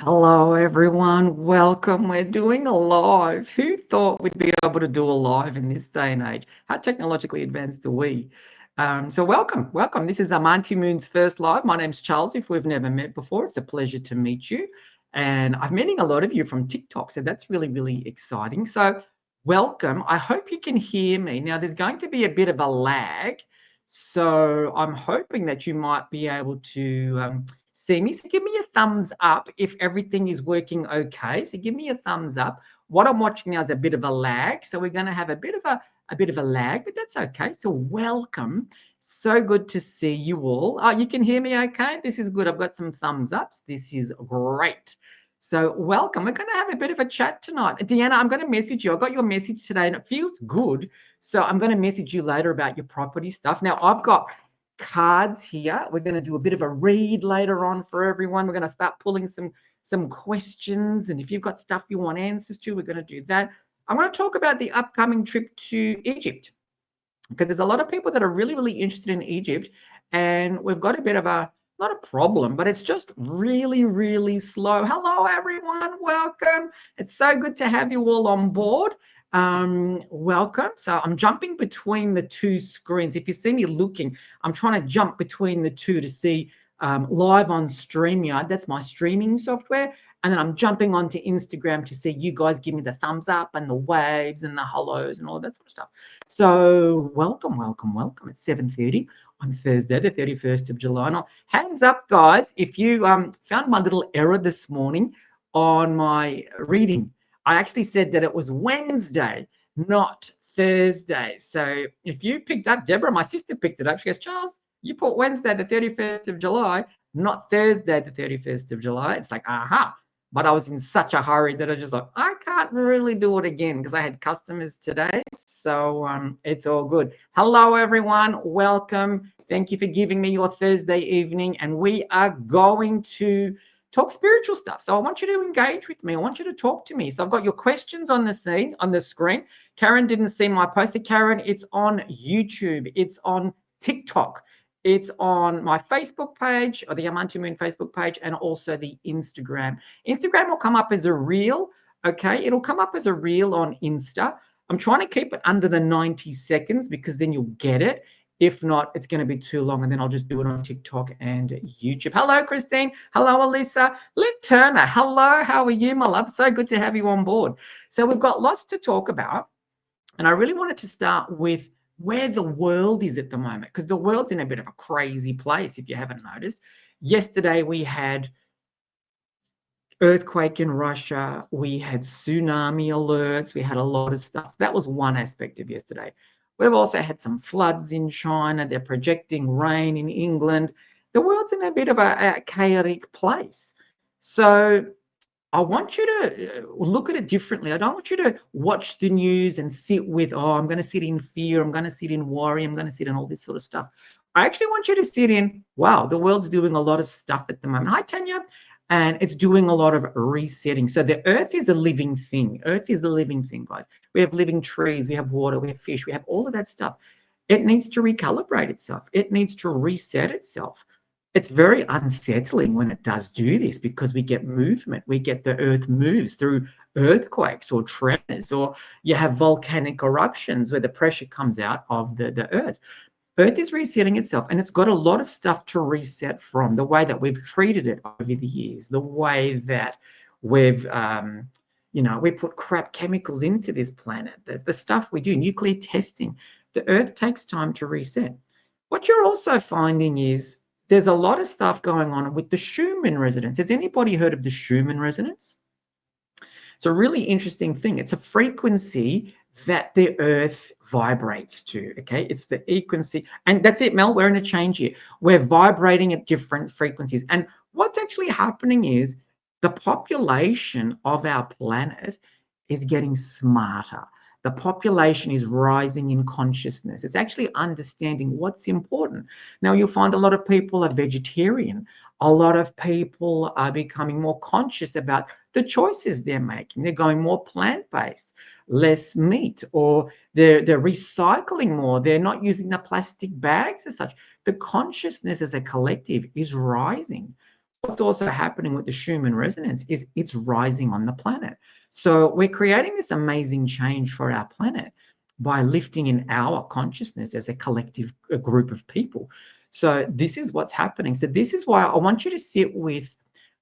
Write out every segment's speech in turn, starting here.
Hello, everyone. Welcome. We're doing a live. Who thought we'd be able to do a live in this day and age? How technologically advanced are we? So welcome. This is Amanti Moon's first live. My name's Charles. If we've never met before, it's a pleasure to meet you. And I'm meeting a lot of you from TikTok, so that's really, really exciting. So welcome. I hope you can hear me. Now, there's going to be a bit of a lag, so I'm hoping that you might be able to see me. So give me a thumbs up if everything is working okay. So give me a thumbs up. What I'm watching now is a bit of a lag. So we're going to have a bit of a lag, but that's okay. So welcome. So good to see you all. Oh, you can hear me okay? This is good. I've got some thumbs ups. This is great. So welcome. We're going to have a bit of a chat tonight. Deanna, I'm going to message you. I got your message today and it feels good. So I'm going to message you later about your property stuff. Now I've got cards here. We're going to do a bit of a read later on for everyone. We're going to start pulling some questions, and if you've got stuff you want answers to, we're going to do that. I'm going to talk about the upcoming trip to Egypt because there's a lot of people that are really, really interested in Egypt, and we've got a bit of a not a problem, but it's just really, really slow. Hello, everyone. Welcome. It's so good to have you all on board. Welcome. So I'm jumping between the two screens. If you see me looking, I'm trying to jump between the two to see live on StreamYard. That's my streaming software. And then I'm jumping onto Instagram to see you guys give me the thumbs up and the waves and the hellos and all that sort of stuff. So welcome. It's 7:30 on Thursday, the 31st of July. Now, hands up, guys, if you found my little error this morning on my reading. I actually said that it was Wednesday, not Thursday. So if you picked up, Deborah, my sister picked it up. She goes, Charles, you put Wednesday, the 31st of July, not Thursday, the 31st of July. It's like, aha. But I was in such a hurry that I just like, I can't really do it again because I had customers today. So it's all good. Hello, everyone. Welcome. Thank you for giving me your Thursday evening. And we are going to talk spiritual stuff. So I want you to engage with me. I want you to talk to me. So I've got your questions on the screen. Karen didn't see my post. So Karen, it's on YouTube. It's on TikTok. It's on my Facebook page, or the Amanti Moon Facebook page, and also the Instagram. Instagram will come up as a reel. Okay, it'll come up as a reel on Insta. I'm trying to keep it under the 90 seconds because then you'll get it. If not, it's going to be too long, and then I'll just do it on TikTok and YouTube. Hello, Christine. Hello, Alyssa. Lynn Turner. Hello. How are you, my love? So good to have you on board. So we've got lots to talk about, and I really wanted to start with where the world is at the moment, because the world's in a bit of a crazy place, if you haven't noticed. Yesterday, we had earthquake in Russia. We had tsunami alerts. We had a lot of stuff. That was one aspect of yesterday. We've also had some floods in China. They're projecting rain in England. The world's in a bit of a chaotic place. So I want you to look at it differently. I don't want you to watch the news and sit with, oh, I'm going to sit in fear. I'm going to sit in worry. I'm going to sit in all this sort of stuff. I actually want you to sit in, wow, the world's doing a lot of stuff at the moment. Hi, Tanya. And it's doing a lot of resetting. So the earth is a living thing. Earth is a living thing, guys. We have living trees. We have water. We have fish. We have all of that stuff. It needs to recalibrate itself. It needs to reset itself. It's very unsettling when it does do this because we get movement. We get the earth moves through earthquakes or tremors, or you have volcanic eruptions where the pressure comes out of the earth. Earth is resetting itself, and it's got a lot of stuff to reset from. The way that we've treated it over the years, the way that we've we put crap chemicals into this planet. There's the stuff we do, nuclear testing. The earth takes time to reset. What you're also finding is there's a lot of stuff going on with the Schumann resonance. Has anybody heard of the Schumann resonance? It's a really interesting thing. It's a frequency that the earth vibrates to. Okay, it's the frequency, and that's it, Mel. We're in a change here. We're vibrating at different frequencies, and what's actually happening is the population of our planet is getting smarter. The population is rising in consciousness. It's actually understanding what's important. Now, you'll find a lot of people are vegetarian. A lot of people are becoming more conscious about the choices they're making. They're going more plant-based, less meat, or they're recycling more. They're not using the plastic bags as such. The consciousness as a collective is rising. what's also happening with the Schumann resonance is it's rising on the planet. So we're creating this amazing change for our planet by lifting in our consciousness as a collective a group of people. So this is what's happening. So this is why I want you to sit with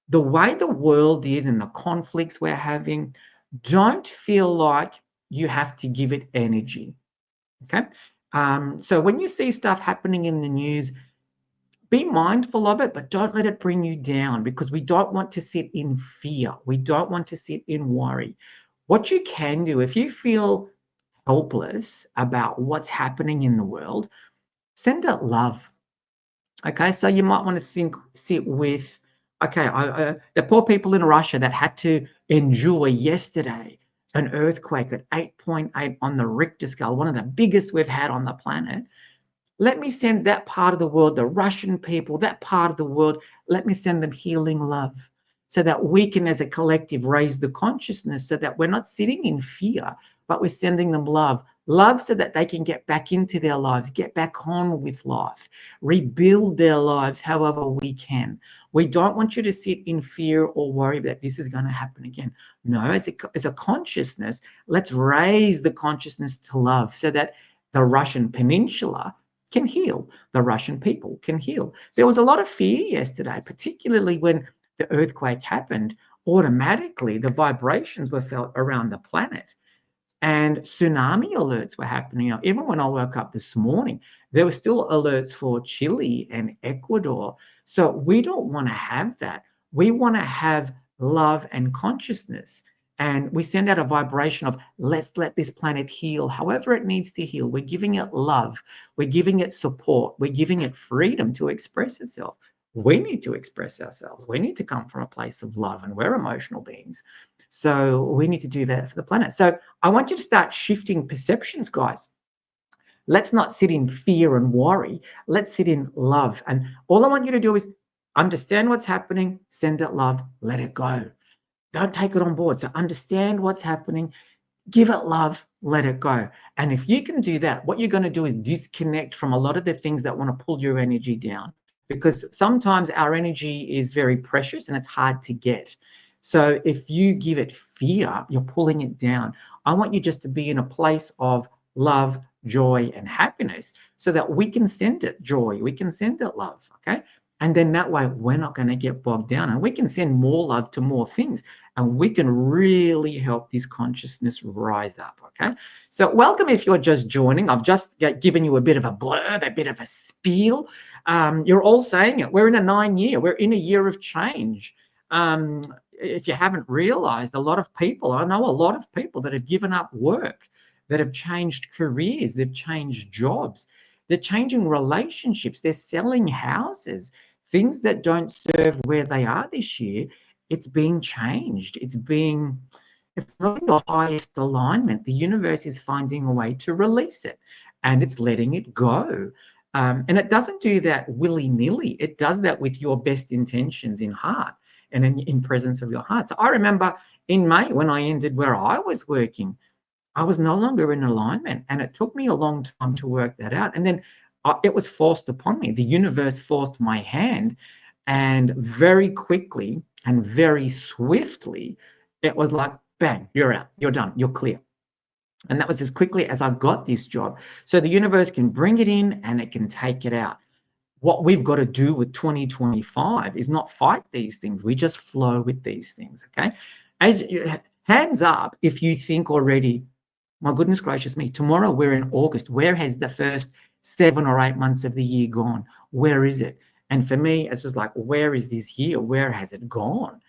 the way the world is and the conflicts we're having. Don't feel like you have to give it energy. Okay. So when you see stuff happening in the news, be mindful of it, but don't let it bring you down, because we don't want to sit in fear. We don't want to sit in worry. What you can do, if you feel helpless about what's happening in the world, send out love. Okay, so you might want to sit with, okay, the poor people in Russia that had to endure yesterday an earthquake at 8.8 on the Richter scale, one of the biggest we've had on the planet. Let me send that part of the world, the Russian people, that part of the world, let me send them healing love, so that we can, as a collective, raise the consciousness so that we're not sitting in fear, but we're sending them love. Love so that they can get back into their lives, get back on with life, rebuild their lives however we can. We don't want you to sit in fear or worry that this is going to happen again. No, as a consciousness, let's raise the consciousness to love so that the Russian peninsula can heal. The Russian people can heal. There was a lot of fear yesterday, particularly when the earthquake happened. Automatically, the vibrations were felt around the planet, and tsunami alerts were happening. Even when I woke up this morning, there were still alerts for Chile and Ecuador. So we don't want to have that. We want to have love and consciousness. And we send out a vibration of, let's let this planet heal however it needs to heal. We're giving it love. We're giving it support. We're giving it freedom to express itself. We need to express ourselves. We need to come from a place of love, and we're emotional beings. So we need to do that for the planet. So I want you to start shifting perceptions, guys. Let's not sit in fear and worry. Let's sit in love. And all I want you to do is understand what's happening, send it love, let it go. Don't take it on board. So understand what's happening, give it love, let it go. And if you can do that, what you're going to do is disconnect from a lot of the things that want to pull your energy down, because sometimes our energy is very precious and it's hard to get. So if you give it fear, you're pulling it down. I want you just to be in a place of love, joy, and happiness so that we can send it joy, we can send it love. Okay. And then that way, we're not going to get bogged down, and we can send more love to more things, and we can really help this consciousness rise up. Okay. So welcome if you're just joining. I've just given you a bit of a blurb, a bit of a spiel. You're all saying it. We're in a 9-year. We're in a year of change. If you haven't realized, a lot of people, I know a lot of people that have given up work, that have changed careers, they've changed jobs, they're changing relationships, they're selling houses, things that don't serve where they are this year. It's being changed. It's not in your highest alignment. The universe is finding a way to release it, and it's letting it go. And it doesn't do that willy-nilly. It does that with your best intentions in heart and in presence of your heart. So I remember in May when I ended where I was working, I was no longer in alignment, and it took me a long time to work that out. And then it was forced upon me. The universe forced my hand, and very quickly and very swiftly, it was like, bang, you're out, you're done, you're clear. And that was as quickly as I got this job. So the universe can bring it in and it can take it out. What we've got to do with 2025 is not fight these things. We just flow with these things. Okay. Hands up if you think already, my goodness gracious me, tomorrow we're in August. Where has the first 7 or 8 months of the year gone? Where is it? And for me, it's just like, where is this year? Where has it gone?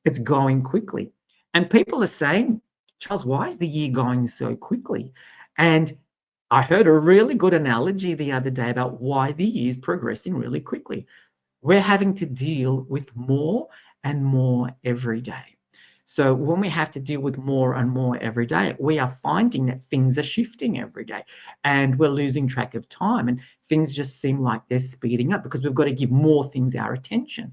It's going quickly. And people are saying, Charles, why is the year going so quickly? And I heard a really good analogy the other day about why the year is progressing really quickly. We're having to deal with more and more every day. So when we have to deal with more and more every day, we are finding that things are shifting every day, and we're losing track of time, and things just seem like they're speeding up because we've got to give more things our attention.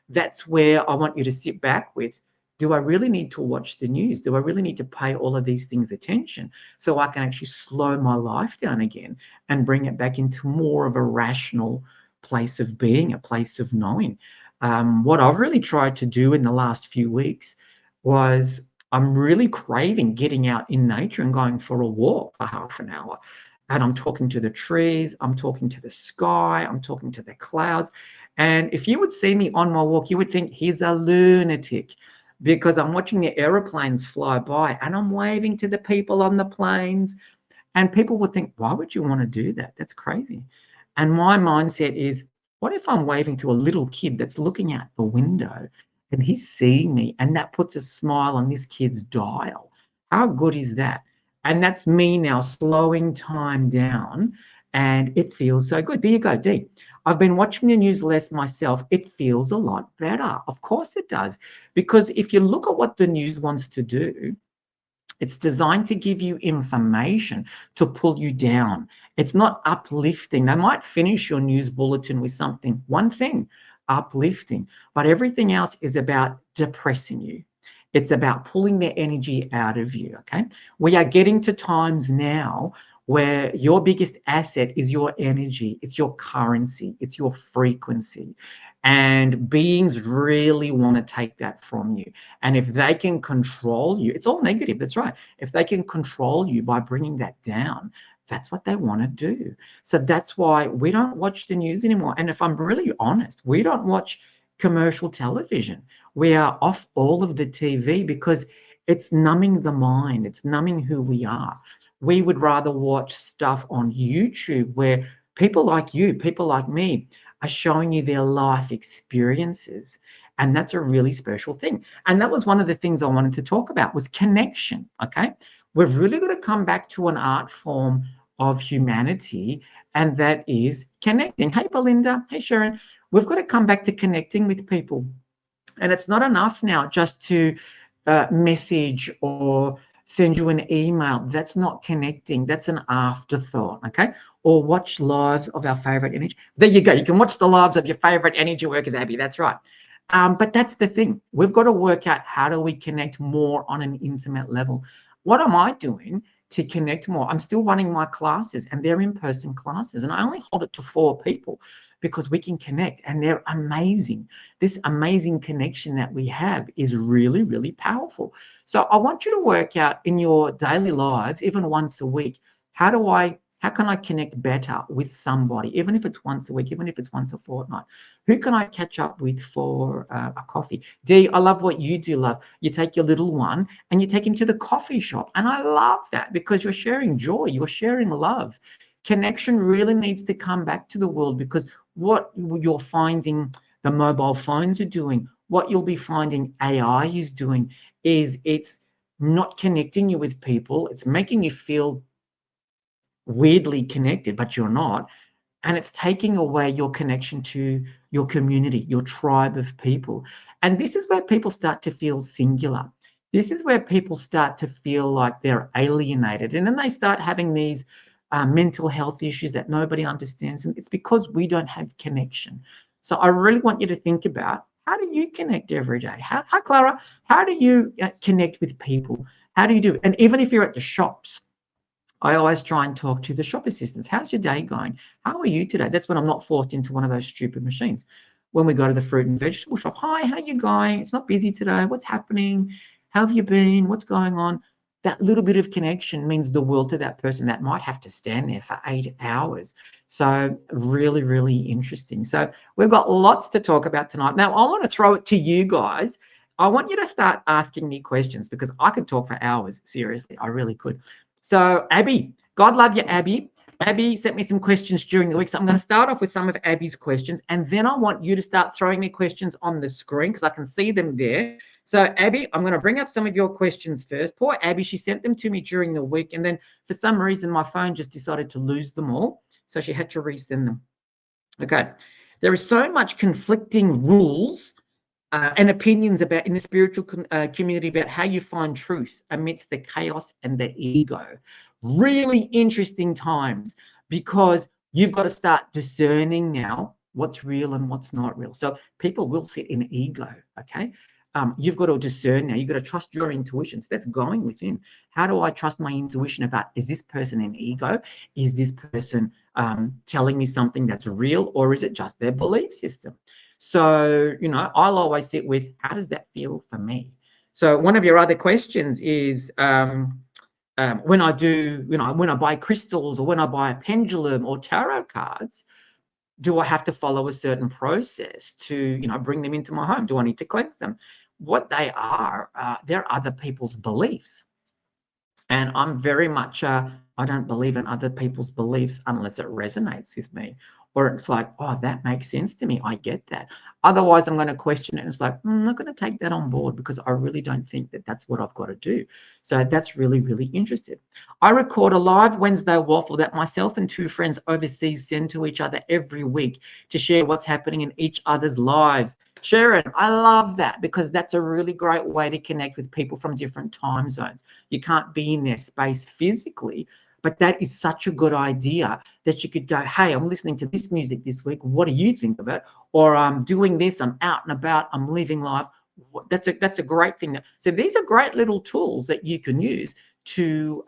That's where I want you to sit back with, do I really need to watch the news? Do I really need to pay all of these things attention so I can actually slow my life down again and bring it back into more of a rational place of being, a place of knowing? What I've really tried to do in the last few weeks was I'm really craving getting out in nature and going for a walk for half an hour. And I'm talking to the trees, I'm talking to the sky, I'm talking to the clouds. And if you would see me on my walk, you would think he's a lunatic because I'm watching the aeroplanes fly by and I'm waving to the people on the planes. And people would think, why would you want to do that? That's crazy. And my mindset is, what if I'm waving to a little kid that's looking out the window and he's seeing me and that puts a smile on this kid's dial? How good is that? And that's me now slowing time down and it feels so good. There you go, D. I've been watching the news less myself. It feels a lot better. Of course it does. Because if you look at what the news wants to do, it's designed to give you information to pull you down. It's not uplifting. They might finish your news bulletin with something, one thing, uplifting, but everything else is about depressing you. It's about pulling the energy out of you. Okay. We are getting to times now where your biggest asset is your energy, it's your currency, it's your frequency. And beings really want to take that from you. And if they can control you, it's all negative. That's right. If they can control you by bringing that down, that's what they want to do. So that's why we don't watch the news anymore. And if I'm really honest, we don't watch commercial television. We are off all of the TV because it's numbing the mind, it's numbing who we are. We would rather watch stuff on YouTube where people like you, people like me, are showing you their life experiences. And that's a really special thing. And that was one of the things I wanted to talk about was connection. Okay. We've really got to come back to an art form of humanity, and that is connecting. Hey, Belinda. Hey, Sharon. We've got to come back to connecting with people. And it's not enough now just to message or send you an email. That's not connecting. That's an afterthought. Okay. Or watch lives of our favorite energy. There you go. You can watch the lives of your favorite energy workers, Abby. That's right. But that's the thing. We've got to work out how do we connect more on an intimate level. What am I doing to connect more? I'm still running my classes and they're in-person classes, and I only hold it to 4 people because we can connect and they're amazing. This amazing connection that we have is really, really powerful. So I want you to work out in your daily lives, even once a week, how can I connect better with somebody, even if it's once a week, even if it's once a fortnight? Who can I catch up with for a coffee? Dee, I love what you do, love. You take your little one and you take him to the coffee shop. And I love that because you're sharing joy, you're sharing love. Connection really needs to come back to the world because what you're finding the mobile phones are doing, what you'll be finding AI is doing, is it's not connecting you with people. It's making you feel weirdly connected, but you're not. And it's taking away your connection to your community, your tribe of people. And this is where people start to feel singular. This is where people start to feel like they're alienated. And then they start having these mental health issues that nobody understands. And it's because we don't have connection. So I really want you to think about, how do you connect every day? Hi, Clara. How do you connect with people? How do you do it? And even if you're at the shops, I always try and talk to the shop assistants. How's your day going? How are you today? That's when I'm not forced into one of those stupid machines. When we go to the fruit and vegetable shop, hi, how you going? It's not busy today. What's happening? How have you been? What's going on? That little bit of connection means the world to that person that might have to stand there for 8 hours. So really, really interesting. So we've got lots to talk about tonight. Now, I want to throw it to you guys. I want you to start asking me questions because I could talk for hours. Seriously, I really could. So, Abby, God love you, Abby. Abby sent me some questions during the week. So, I'm going to start off with some of Abby's questions, and then I want you to start throwing me questions on the screen because I can see them there. So, Abby, I'm going to bring up some of your questions first. Poor Abby, she sent them to me during the week, and then for some reason, my phone just decided to lose them all. So, she had to resend them. Okay. There is so much conflicting rules and opinions about in the spiritual community about how you find truth amidst the chaos and the ego. Really interesting times because you've got to start discerning now what's real and what's not real. So people will sit in ego, okay? You've got to discern now. You've got to trust your intuition. So that's going within. How do I trust my intuition about, is this person in ego? Is this person telling me something that's real, or is it just their belief system? So, I'll always sit with, how does that feel for me? So one of your other questions is, when I do, when I buy crystals or when I buy a pendulum or tarot cards, do I have to follow a certain process to, bring them into my home? Do I need to cleanse them? What they are, they're other people's beliefs. And I'm very much, I don't believe in other people's beliefs unless it resonates with me. Or it's like, oh, that makes sense to me. I get that. Otherwise, I'm going to question it. And it's like, I'm not going to take that on board because I really don't think that that's what I've got to do. So that's really, really interesting. I record a live Wednesday waffle that myself and two friends overseas send to each other every week to share what's happening in each other's lives. Sharon, I love that because that's a really great way to connect with people from different time zones. You can't be in their space physically, but that is such a good idea that you could go, hey, I'm listening to this music this week. What do you think of it? Or I'm doing this, I'm out and about, I'm living life. That's a great thing. So these are great little tools that you can use to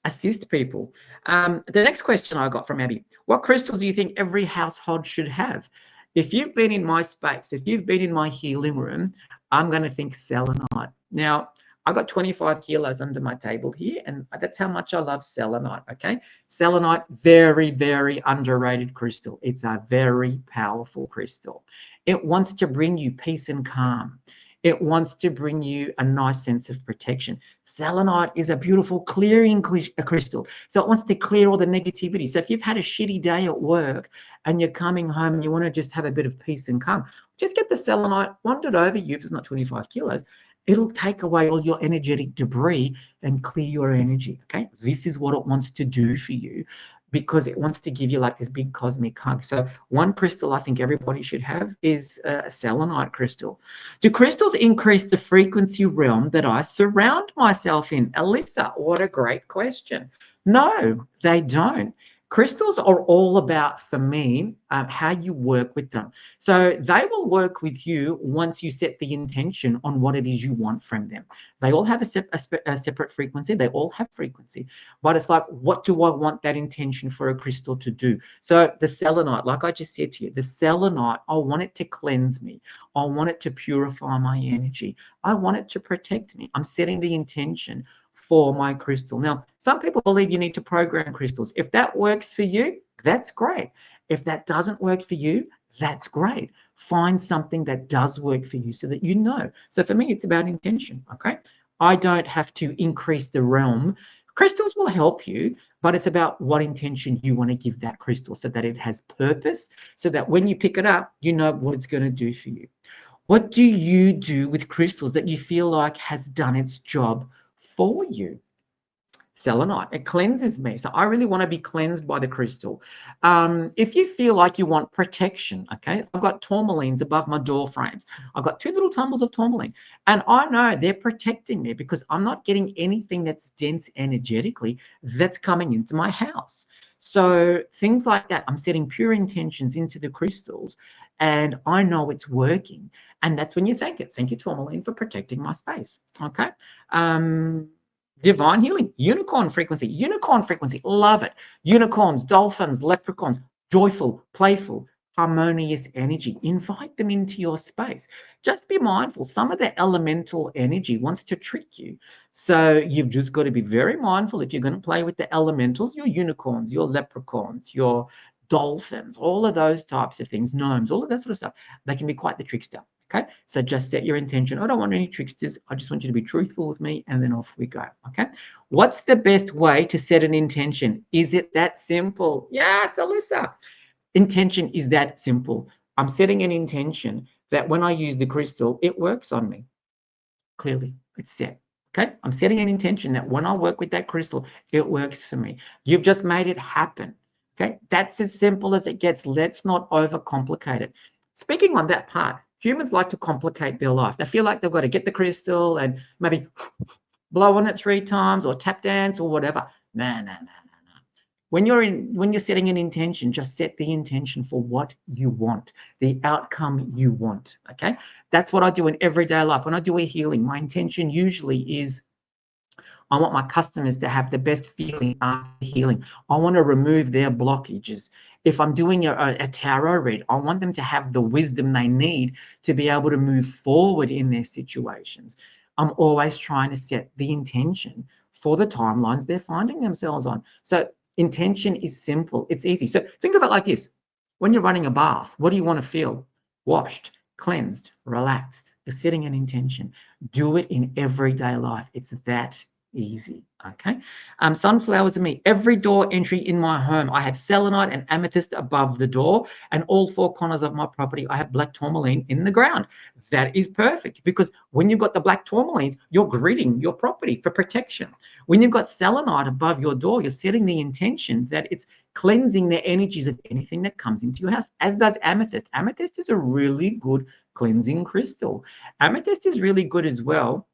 assist people. The next question I got from Abby, what crystals do you think every household should have? If you've been in my space, if you've been in my healing room, I'm going to think selenite. Now, I've got 25 kilos under my table here, and that's how much I love selenite, okay? Selenite, very, very underrated crystal. It's a very powerful crystal. It wants to bring you peace and calm. It wants to bring you a nice sense of protection. Selenite is a beautiful clearing crystal. So it wants to clear all the negativity. So if you've had a shitty day at work and you're coming home and you want to just have a bit of peace and calm, just get the selenite, wander it over you if it's not 25 kilos. It'll take away all your energetic debris and clear your energy, okay? This is what it wants to do for you because it wants to give you like this big cosmic hug. So one crystal I think everybody should have is a selenite crystal. Do crystals increase the frequency realm that I surround myself in? Alyssa, what a great question. No, they don't. Crystals are all about, for me, how you work with them. So they will work with you once you set the intention on what it is you want from them. They all have a separate frequency. They all have frequency. But it's like, what do I want that intention for a crystal to do? So the selenite, like I just said to you, the selenite, I want it to cleanse me. I want it to purify my energy. I want it to protect me. I'm setting the intention for my crystal. Now, some people believe you need to program crystals. If that works for you, that's great. If that doesn't work for you, that's great. Find something that does work for you so that you know. So for me, it's about intention, okay? I don't have to increase the realm. Crystals will help you, but it's about what intention you want to give that crystal so that it has purpose, so that when you pick it up, you know what it's going to do for you. What do you do with crystals that you feel like has done its job for you? Selenite, it cleanses me. So I really want to be cleansed by the crystal. If you feel like you want protection, okay, I've got tourmalines above my door frames. I've got two little tumbles of tourmaline, and I know they're protecting me because I'm not getting anything that's dense energetically that's coming into my house. So things like that, I'm setting pure intentions into the crystals, and I know it's working. And that's when you thank it. Thank you, tourmaline, for protecting my space. Okay. Divine healing, unicorn frequency, love it. Unicorns, dolphins, leprechauns, joyful, playful, harmonious energy. Invite them into your space. Just be mindful. Some of the elemental energy wants to trick you. So you've just got to be very mindful if you're going to play with the elementals, your unicorns, your leprechauns, your dolphins, all of those types of things, gnomes, all of that sort of stuff. They can be quite the trickster. Okay, so just set your intention. I don't want any tricksters. I just want you to be truthful with me, and then off we go. Okay, what's the best way to set an intention? Is it that simple? Yes, Alyssa. Intention is that simple. I'm setting an intention that when I use the crystal, it works on me. Clearly, it's set. Okay, I'm setting an intention that when I work with that crystal, it works for me. You've just made it happen. Okay, that's as simple as it gets. Let's not overcomplicate it. Speaking on that part, humans like to complicate their life. They feel like they've got to get the crystal and maybe blow on it 3 times or tap dance or whatever. No. When you're setting an intention, just set the intention for what you want, the outcome you want. Okay, that's what I do in everyday life. When I do a healing, my intention usually is I want my customers to have the best feeling after healing. I want to remove their blockages. If I'm doing a tarot read, I want them to have the wisdom they need to be able to move forward in their situations. I'm always trying to set the intention for the timelines they're finding themselves on. So intention is simple. It's easy. So think of it like this. When you're running a bath, what do you want to feel? Washed, cleansed, relaxed. You're setting an intention. Do it in everyday life. It's that easy. Okay. Sunflowers and me. Every door entry in my home, I have selenite and amethyst above the door, and all four corners of my property, I have black tourmaline in the ground. That is perfect because when you've got the black tourmalines, you're gridding your property for protection. When you've got selenite above your door, you're setting the intention that it's cleansing the energies of anything that comes into your house, as does amethyst. Amethyst is a really good cleansing crystal. Amethyst is really good as well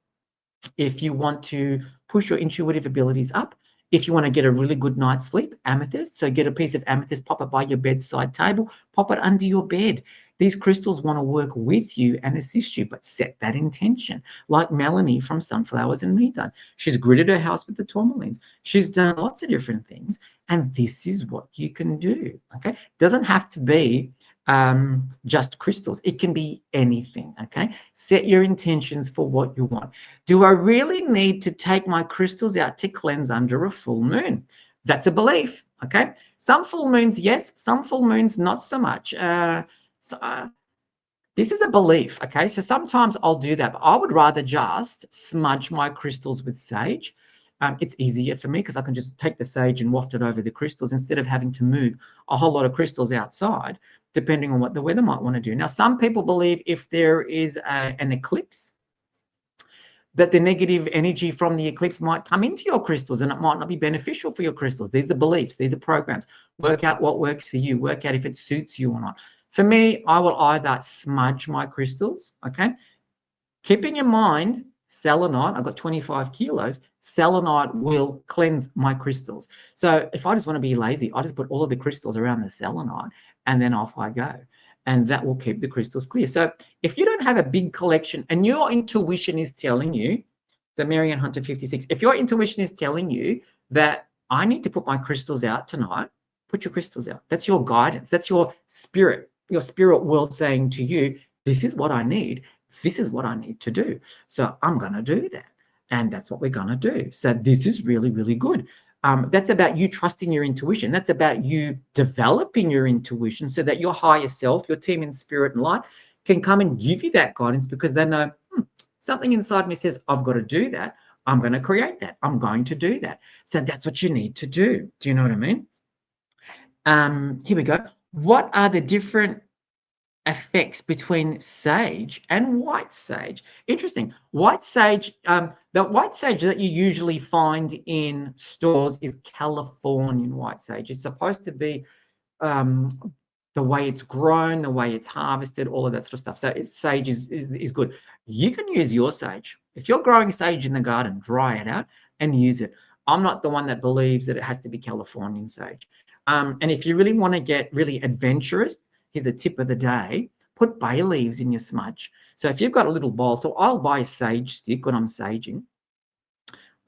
if you want to push your intuitive abilities up, if you want to get a really good night's sleep, amethyst. So get a piece of amethyst, pop it by your bedside table, pop it under your bed. These crystals want to work with you and assist you, but set that intention. Like Melanie from Sunflowers and Me done. She's gridded her house with the tourmalines. She's done lots of different things. And this is what you can do. Okay. Doesn't have to be just crystals. It can be anything. Okay. Set your intentions for what you want. Do I really need to take my crystals out to cleanse under a full moon? That's a belief. Okay. Some full moons, yes. Some full moons, not so much. This is a belief. Okay. So sometimes I'll do that, but I would rather just smudge my crystals with sage. It's easier for me because I can just take the sage and waft it over the crystals instead of having to move a whole lot of crystals outside, depending on what the weather might want to do. Now, some people believe if there is an eclipse, that the negative energy from the eclipse might come into your crystals and it might not be beneficial for your crystals. These are beliefs, these are programs. Work out what works for you, work out if it suits you or not. For me, I will either smudge my crystals, okay? Keeping in mind, selenite, I've got 25 kilos, selenite will cleanse my crystals. So if I just want to be lazy, I just put all of the crystals around the selenite and then off I go. And that will keep the crystals clear. So if you don't have a big collection and your intuition is telling you, so Marianne Hunter 56, if your intuition is telling you that I need to put my crystals out tonight, put your crystals out. That's your guidance. That's your spirit world saying to you, this is what I need. This is what I need to do. So I'm going to do that. And that's what we're going to do. So this is really, really good. That's about you trusting your intuition. That's about you developing your intuition so that your higher self, your team in spirit and light, can come and give you that guidance because they know something inside me says, I've got to do that. I'm going to create that. I'm going to do that. So that's what you need to do. Do you know what I mean? Here we go. What are the different effects between sage and white sage? Interesting. White sage, the white sage that you usually find in stores is Californian white sage. It's supposed to be the way it's grown, the way it's harvested, all of that sort of stuff. So sage is good. You can use your sage. If you're growing sage in the garden, dry it out and use it. I'm not the one that believes that it has to be Californian sage. And if you really want to get really adventurous, here's a tip of the day. Put bay leaves in your smudge. So if you've got a little bowl, so I'll buy a sage stick when I'm saging.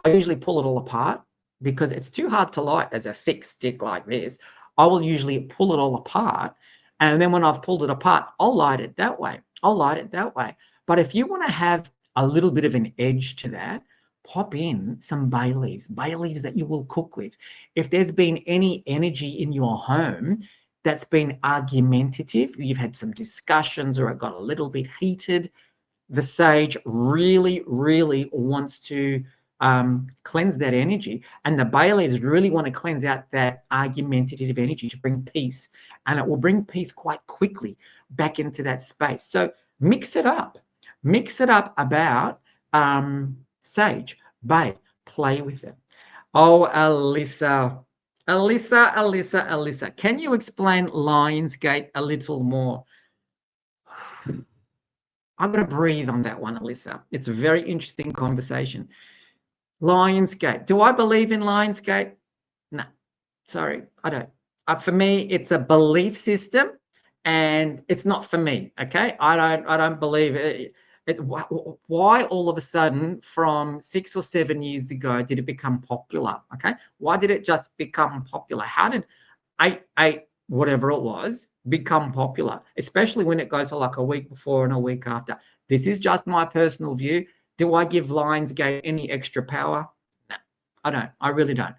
I usually pull it all apart because it's too hard to light as a thick stick like this. I will usually pull it all apart. And then when I've pulled it apart, I'll light it that way. I'll light it that way. But if you want to have a little bit of an edge to that, pop in some bay leaves that you will cook with. If there's been any energy in your home that's been argumentative, you've had some discussions or it got a little bit heated, the sage really, really wants to cleanse that energy. And the bay leaves really want to cleanse out that argumentative energy to bring peace. And it will bring peace quite quickly back into that space. So mix it up. Mix it up about sage, bay, play with it. Oh, Alyssa, can you explain Lionsgate a little more? I'm going to breathe on that one, Alyssa. It's a very interesting conversation. Lionsgate. Do I believe in Lionsgate? No, sorry, I don't. For me, it's a belief system, and it's not for me. Okay, I don't believe it. Why all of a sudden, from 6 or 7 years ago, did it become popular? Okay, why did it just become popular? How did I whatever it was, become popular, especially when it goes for like a week before and a week after. This is just my personal view. Do I give Lionsgate any extra power? No, I don't. I really don't.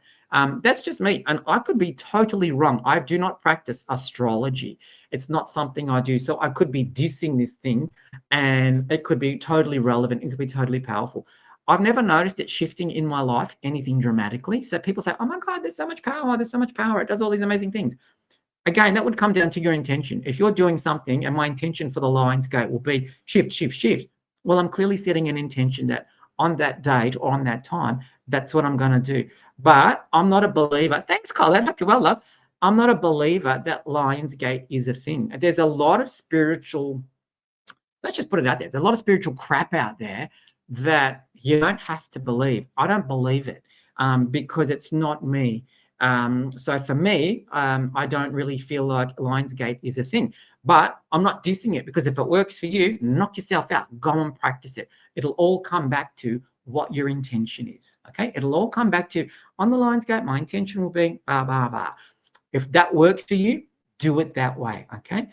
That's just me. And I could be totally wrong. I do not practice astrology. It's not something I do. So I could be dissing this thing and it could be totally relevant. It could be totally powerful. I've never noticed it shifting in my life anything dramatically. So people say, oh my God, there's so much power. There's so much power. It does all these amazing things. Again, that would come down to your intention. If you're doing something and my intention for the Lionsgate will be shift, shift, shift, well, I'm clearly setting an intention that on that date or on that time, that's what I'm going to do. But I'm not a believer. Thanks, Colin. Hope you're well, love. I'm not a believer that Lionsgate is a thing. There's a lot of spiritual, let's just put it out there. There's a lot of spiritual crap out there that you don't have to believe. I don't believe it because it's not me. So for me, I don't really feel like Lionsgate is a thing. But I'm not dissing it because if it works for you, knock yourself out. Go and practice it. It'll all come back to what your intention is. Okay, it'll all come back to on the Lionsgate. My intention will be blah blah blah. If that works for you, do it that way. Okay.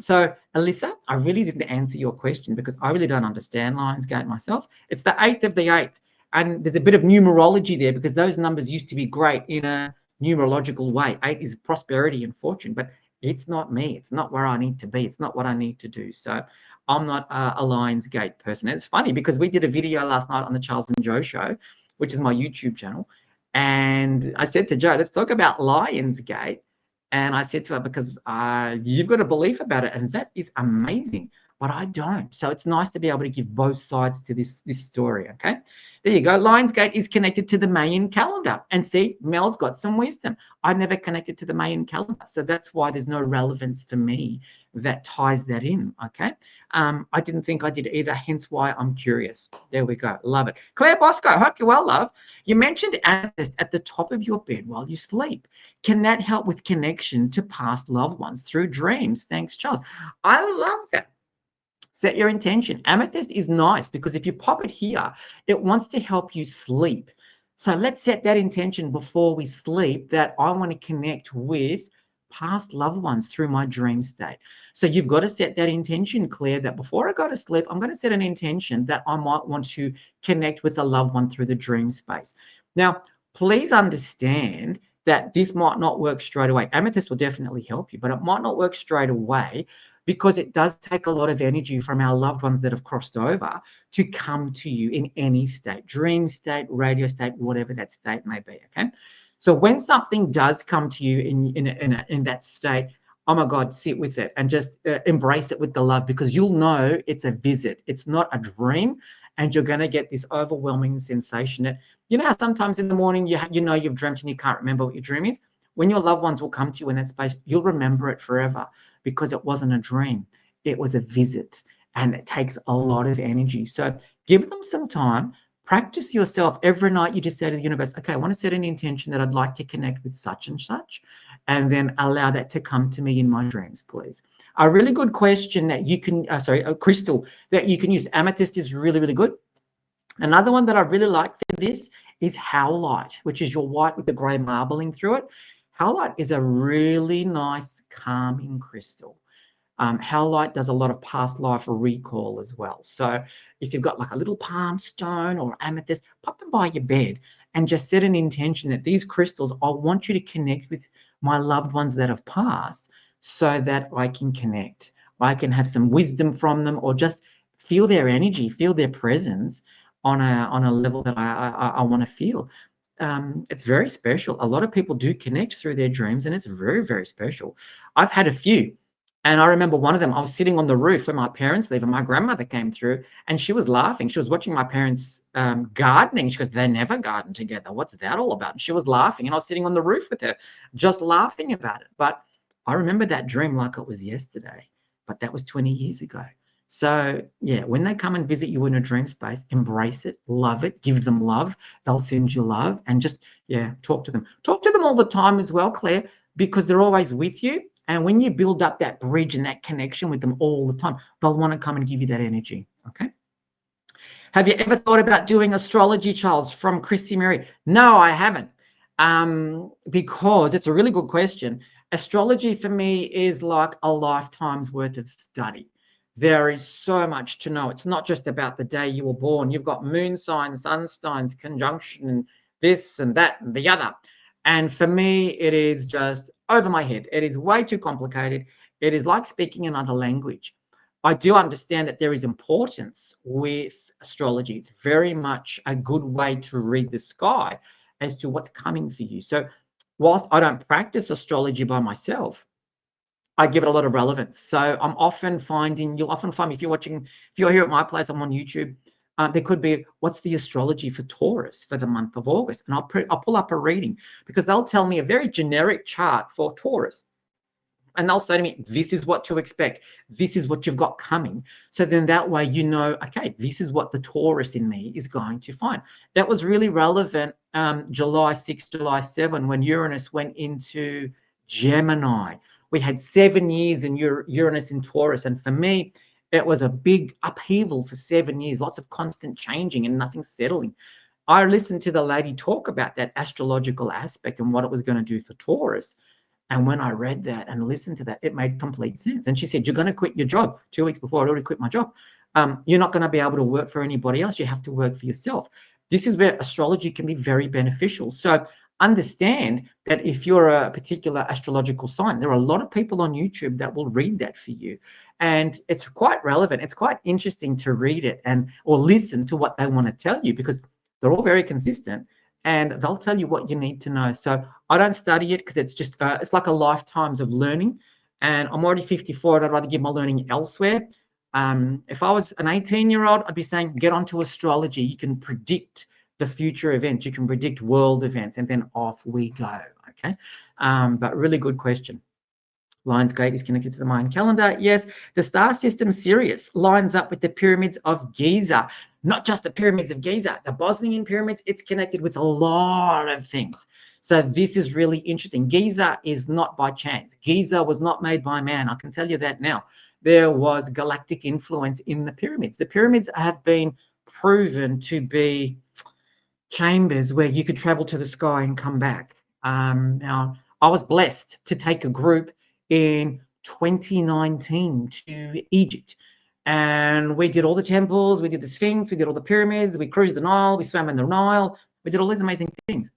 So Alyssa, I really didn't answer your question because I really don't understand Lionsgate myself. It's the 8th of the 8th. And there's a bit of numerology there because those numbers used to be great in a numerological way. 8 is prosperity and fortune, but it's not me. It's not where I need to be. It's not what I need to do. So I'm not a Lionsgate person. And it's funny because we did a video last night on the Charles and Joe show, which is my YouTube channel. And I said to Joe, let's talk about Lionsgate. And I said to her, because you've got a belief about it, and that is amazing, but I don't. So it's nice to be able to give both sides to this story, okay? There you go. Lionsgate is connected to the Mayan calendar. And see, Mel's got some wisdom. I never connected to the Mayan calendar. So that's why there's no relevance for me that ties that in, okay? I didn't think I did either, hence why I'm curious. There we go. Love it. Claire Bosco, hope you're well, love. You mentioned amethyst at the top of your bed while you sleep. Can that help with connection to past loved ones through dreams? Thanks, Charles. I love that. Set your intention. Amethyst is nice because if you pop it here, it wants to help you sleep. So let's set that intention before we sleep that I want to connect with past loved ones through my dream state. So you've got to set that intention, Claire, that before I go to sleep, I'm going to set an intention that I might want to connect with a loved one through the dream space. Now, please understand that this might not work straight away. Amethyst will definitely help you, but it might not work straight away because it does take a lot of energy from our loved ones that have crossed over to come to you in any state, dream state, radio state, whatever that state may be, okay? So when something does come to you in that state, oh my God, sit with it and just embrace it with the love because you'll know it's a visit. It's not a dream, and you're going to get this overwhelming sensation that, you know how sometimes in the morning you know you've dreamt and you can't remember what your dream is? When your loved ones will come to you in that space, you'll remember it forever because it wasn't a dream. It was a visit, and it takes a lot of energy. So give them some time. Practice yourself every night. You just say to the universe, okay, I want to set an intention that I'd like to connect with such and such, and then allow that to come to me in my dreams, please. A really good question that you can, a crystal that you can use. Amethyst is really, really good. Another one that I really like for this is howlite, which is your white with the grey marbling through it. Howlite is a really nice calming crystal. Howlite does a lot of past life recall as well. So if you've got like a little palm stone or amethyst, pop them by your bed and just set an intention that these crystals, I want you to connect with my loved ones that have passed so that I can connect. I can have some wisdom from them or just feel their energy, feel their presence on a level that I want to feel. It's very special. A lot of people do connect through their dreams, and it's very, very special. I've had a few. And I remember one of them, I was sitting on the roof when my parents leave, and my grandmother came through, and she was laughing. She was watching my parents gardening. She goes, they never garden together. What's that all about? And she was laughing, and I was sitting on the roof with her, just laughing about it. But I remember that dream like it was yesterday, but that was 20 years ago. So yeah, when they come and visit you in a dream space, embrace it, love it, give them love. They'll send you love, and just, yeah, talk to them. Talk to them all the time as well, Claire, because they're always with you. And when you build up that bridge and that connection with them all the time, they'll want to come and give you that energy, okay? Have you ever thought about doing astrology, Charles, from Chrissy Mary? No, I haven't, because it's a really good question. Astrology for me is like a lifetime's worth of study. There is so much to know. It's not just about the day you were born. You've got moon signs, sun signs, conjunction, and this and that and the other. And for me, it is just over my head. It is way too complicated. It is like speaking another language. I do understand that there is importance with astrology. It's very much a good way to read the sky as to what's coming for you. So, whilst I don't practice astrology by myself, I give it a lot of relevance. So I'm often finding, you'll often find me if you're here at my place, I'm on YouTube. There could be, what's the astrology for Taurus for the month of August? And I'll pull up a reading because they'll tell me a very generic chart for Taurus. And they'll say to me, this is what to expect. This is what you've got coming. So then that way, you know, okay, this is what the Taurus in me is going to find. That was really relevant July 6, July 7, when Uranus went into Gemini. We had 7 years in Uranus in Taurus. And for me, it was a big upheaval for 7 years, lots of constant changing and nothing settling. I listened to the lady talk about that astrological aspect and what it was going to do for Taurus. And when I read that and listened to that, it made complete sense. And she said, you're going to quit your job. 2 weeks before, I'd already quit my job. You're not going to be able to work for anybody else. You have to work for yourself. This is where astrology can be very beneficial. So understand that if you're a particular astrological sign, there are a lot of people on YouTube that will read that for you. And it's quite relevant. It's quite interesting to read it or listen to what they want to tell you, because they're all very consistent and they'll tell you what you need to know. So I don't study it because it's just it's like a lifetimes of learning, and I'm already 54 and I'd rather give my learning elsewhere. If I was an 18-year-old, I'd be saying get onto astrology. You can predict the future events, you can predict world events, and then off we go. Okay, but really good question. Lionsgate is connected to the Mayan calendar. Yes, the star system Sirius lines up with the pyramids of Giza. Not just the pyramids of Giza, the Bosnian pyramids, it's connected with a lot of things. So this is really interesting. Giza is not by chance. Giza was not made by man. I can tell you that now. There was galactic influence in the pyramids. The pyramids have been proven to be chambers where you could travel to the sky and come back. Now, I was blessed to take a group in 2019 to Egypt. And we did all the temples, we did the Sphinx, we did all the pyramids, we cruised the Nile, we swam in the Nile, we did all these amazing things.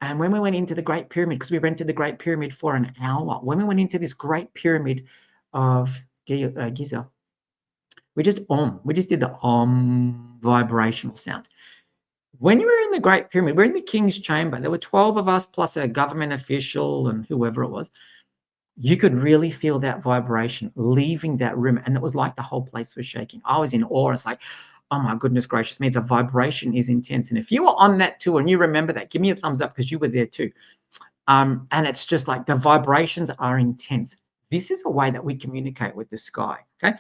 And when we went into the Great Pyramid, because we rented the Great Pyramid for an hour, when we went into this Great Pyramid of Giza, we just did the vibrational sound. When you were in the Great Pyramid, we're in the King's Chamber. There were 12 of us plus a government official and whoever it was. You could really feel that vibration leaving that room. And it was like the whole place was shaking. I was in awe. It's like, oh my goodness gracious me, the vibration is intense. And if you were on that tour and you remember that, give me a thumbs up because you were there too. And it's just like the vibrations are intense. This is a way that we communicate with the sky. Okay.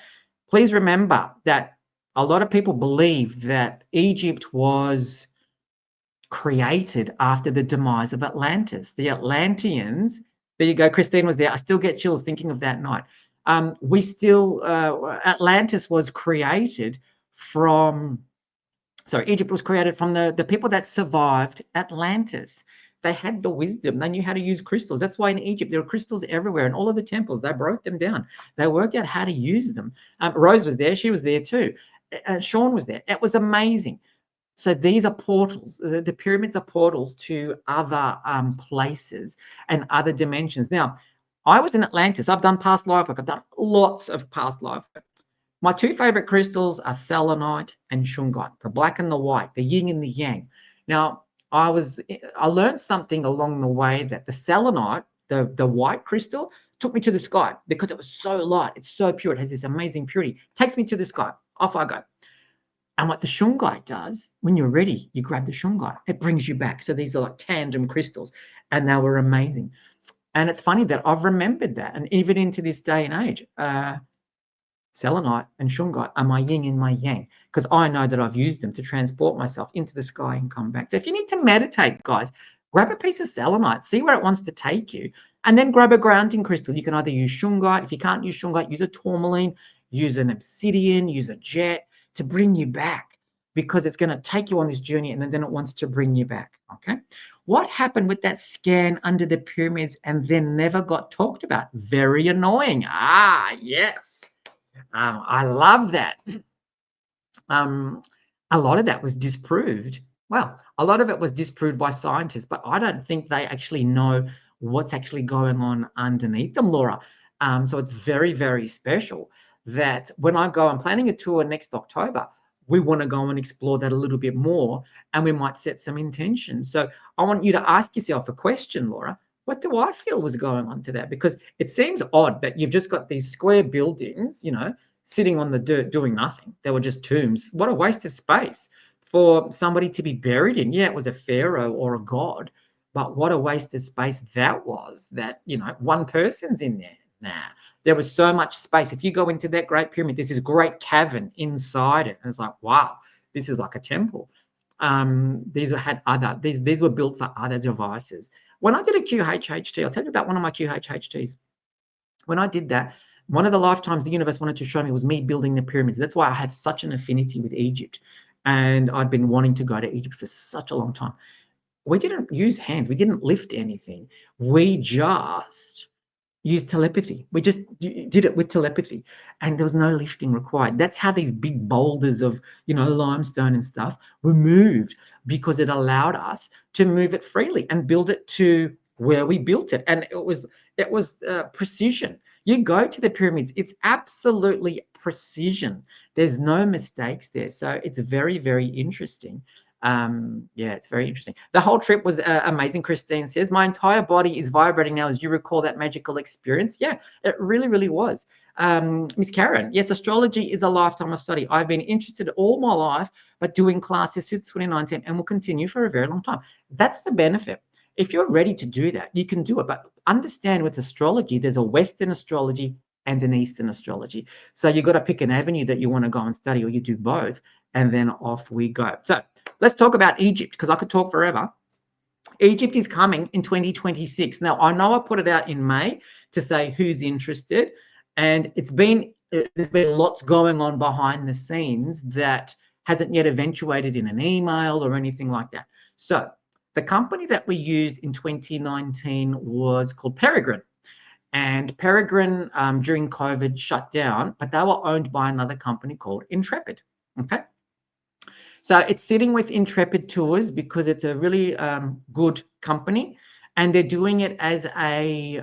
Please remember that a lot of people believe that Egypt was created after the demise of Atlantis. The Atlanteans, there you go, Christine was there. I still get chills thinking of that night. Atlantis was created from, Egypt was created from the people that survived Atlantis. They had the wisdom. They knew how to use crystals. That's why in Egypt, there are crystals everywhere. In all of the temples, they broke them down. They worked out how to use them. Rose was there. She was there too. Sean was there. It was amazing. So these are portals. The pyramids are portals to other places and other dimensions. Now, I was in Atlantis. I've done past life work. I've done lots of past life work. My two favorite crystals are selenite and shungite, the black and the white, the yin and the yang. Now, I learned something along the way that the selenite, the white crystal, took me to the sky because it was so light. It's so pure. It has this amazing purity. Takes me to the sky. Off I go. And what the shungite does, when you're ready, you grab the shungite. It brings you back. So these are like tandem crystals, and they were amazing. And it's funny that I've remembered that, and even into this day and age, selenite and shungite are my yin and my yang, because I know that I've used them to transport myself into the sky and come back. So if you need to meditate, guys, grab a piece of selenite, see where it wants to take you, and then grab a grounding crystal. You can either use shungite. If you can't use shungite, use a tourmaline, use an obsidian, use a jet to bring you back, because it's going to take you on this journey and then it wants to bring you back. Okay. What happened with that scan under the pyramids and then never got talked about? Very annoying. Ah, yes. I love that. Um, a lot of that was disproved. Well, a lot of it was disproved by scientists, but I don't think they actually know what's actually going on underneath them, Laura. So it's very, very special that when I go, I'm planning a tour next October. We want to go and explore that a little bit more, and we might set some intentions. So I want you to ask yourself a question, Laura. What do I feel was going on to that? Because it seems odd that you've just got these square buildings, sitting on the dirt doing nothing. They were just tombs. What a waste of space for somebody to be buried in. Yeah, it was a pharaoh or a god, but what a waste of space that was, that, one person's in there. Nah, there was so much space. If you go into that Great Pyramid, there's this great cavern inside it. And it's like, wow, this is like a temple. These were built for other devices. When I did a QHHT, I'll tell you about one of my QHHTs. When I did that, one of the lifetimes the universe wanted to show me was me building the pyramids. That's why I have such an affinity with Egypt. And I'd been wanting to go to Egypt for such a long time. We didn't use hands, we didn't lift anything. We just used telepathy. We just did it with telepathy, and there was no lifting required. That's how these big boulders of, limestone and stuff were moved, because it allowed us to move it freely and build it to where we built it. And it was precision. You go to the pyramids, it's absolutely precision. There's no mistakes there. So it's very, very interesting. Yeah, it's very interesting. The whole trip was amazing. Christine says, my entire body is vibrating now as you recall that magical experience. Yeah, it really, really was. Miss Karen, yes, astrology is a lifetime of study. I've been interested all my life, but doing classes since 2019 and will continue for a very long time. That's the benefit. If you're ready to do that, you can do it. But understand, with astrology, there's a Western astrology and an Eastern astrology. So you've got to pick an avenue that you want to go and study, or you do both, and then off we go. So let's talk about Egypt, because I could talk forever. Egypt is coming in 2026. Now, I know I put it out in May to say who's interested, and there's been lots going on behind the scenes that hasn't yet eventuated in an email or anything like that. So the company that we used in 2019 was called Peregrine. And Peregrine, during COVID, shut down, but they were owned by another company called Intrepid. Okay. So it's sitting with Intrepid Tours because it's a really good company, and they're doing it as a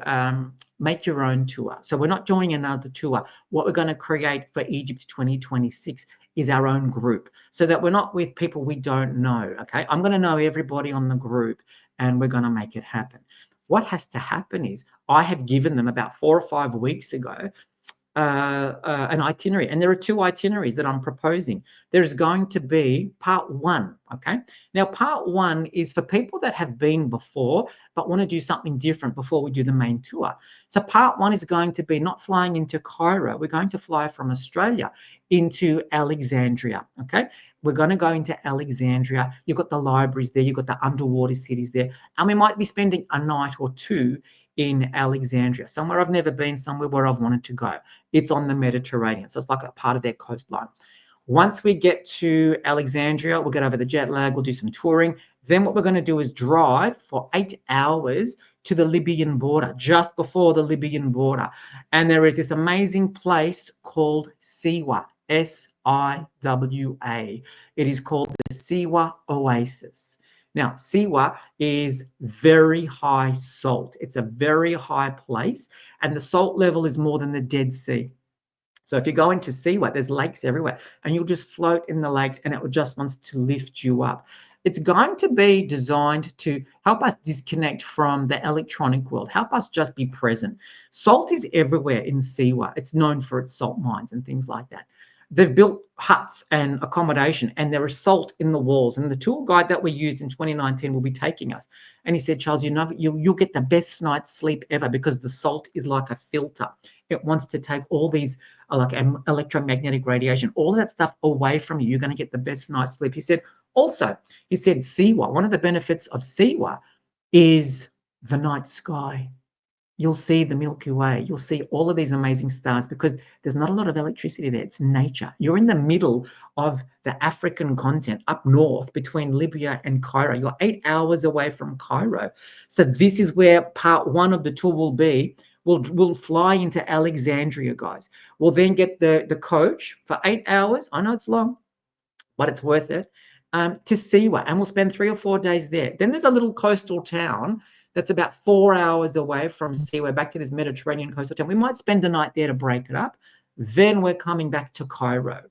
make your own tour. So we're not joining another tour. What we're going to create for Egypt 2026 is our own group, so that we're not with people we don't know. Okay, I'm going to know everybody on the group, and we're going to make it happen. What has to happen is I have given them about 4 or 5 weeks ago an itinerary, and there are 2 itineraries that I'm proposing. There's going to be part 1. Okay, now part 1 is for people that have been before but want to do something different before we do the main tour. So part 1 is going to be not flying into Cairo. We're going to fly from Australia into Alexandria. Okay, we're going to go into Alexandria. You've got the libraries there, you've got the underwater cities there, and we might be spending a night or 2 in Alexandria, somewhere I've never been, somewhere where I've wanted to go. It's on the Mediterranean, so it's like a part of their coastline. Once we get to Alexandria, we'll get over the jet lag, we'll do some touring. Then what we're going to do is drive for 8 hours to the Libyan border, just before the Libyan border. And there is this amazing place called Siwa, Siwa. It is called the Siwa Oasis. Now, Siwa is very high salt. It's a very high place, and the salt level is more than the Dead Sea. So if you go into Siwa, there's lakes everywhere, and you'll just float in the lakes, and it just wants to lift you up. It's going to be designed to help us disconnect from the electronic world, help us just be present. Salt is everywhere in Siwa. It's known for its salt mines and things like that. They've built huts and accommodation, and there is salt in the walls. And the tour guide that we used in 2019 will be taking us. And he said, Charles, you'll get the best night's sleep ever, because the salt is like a filter. It wants to take all these like electromagnetic radiation, all that stuff away from you. You're going to get the best night's sleep. He said, Siwa, one of the benefits of Siwa is the night sky. you'll see the Milky Way. You'll see all of these amazing stars because there's not a lot of electricity there. It's nature. You're in the middle of the African continent, up north between Libya and Cairo. You're 8 hours away from Cairo. So this is where part one of the tour will be. We'll fly into Alexandria, guys. We'll then get the coach for 8 hours. I know it's long, but it's worth it, to Siwa. And we'll spend 3 or 4 days there. Then there's a little coastal town that's about 4 hours away from Siwa, back to this Mediterranean coastal town. We might spend a night there to break it up. Then we're coming back to Cairo.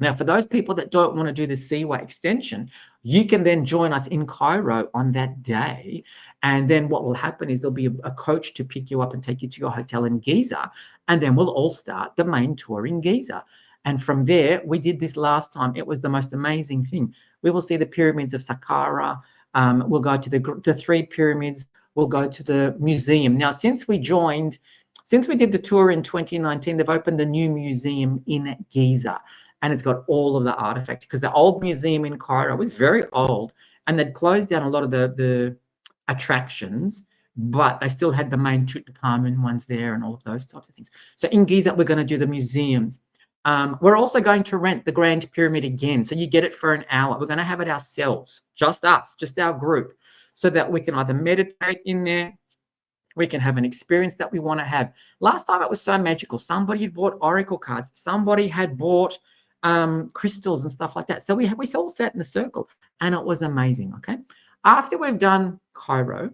Now, for those people that don't want to do the Seaway extension, you can then join us in Cairo on that day. And then what will happen is there'll be a coach to pick you up and take you to your hotel in Giza. And then we'll all start the main tour in Giza. And from there, we did this last time. It was the most amazing thing. We will see the pyramids of Saqqara. We'll go to the three pyramids. We'll go to the museum. Now, since we did the tour in 2019, they've opened a new museum in Giza. And it's got all of the artifacts, because the old museum in Cairo was very old and they'd closed down a lot of the attractions, but they still had the main Tutankhamun ones there and all of those types of things. So in Giza, we're going to do the museums. We're also going to rent the Grand Pyramid again. So you get it for an hour. We're going to have it ourselves, just us, just our group, so that we can either meditate in there, we can have an experience that we want to have. Last time it was so magical. Somebody had bought oracle cards. Somebody had bought crystals and stuff like that. So we all sat in a circle and it was amazing. Okay. After we've done Cairo,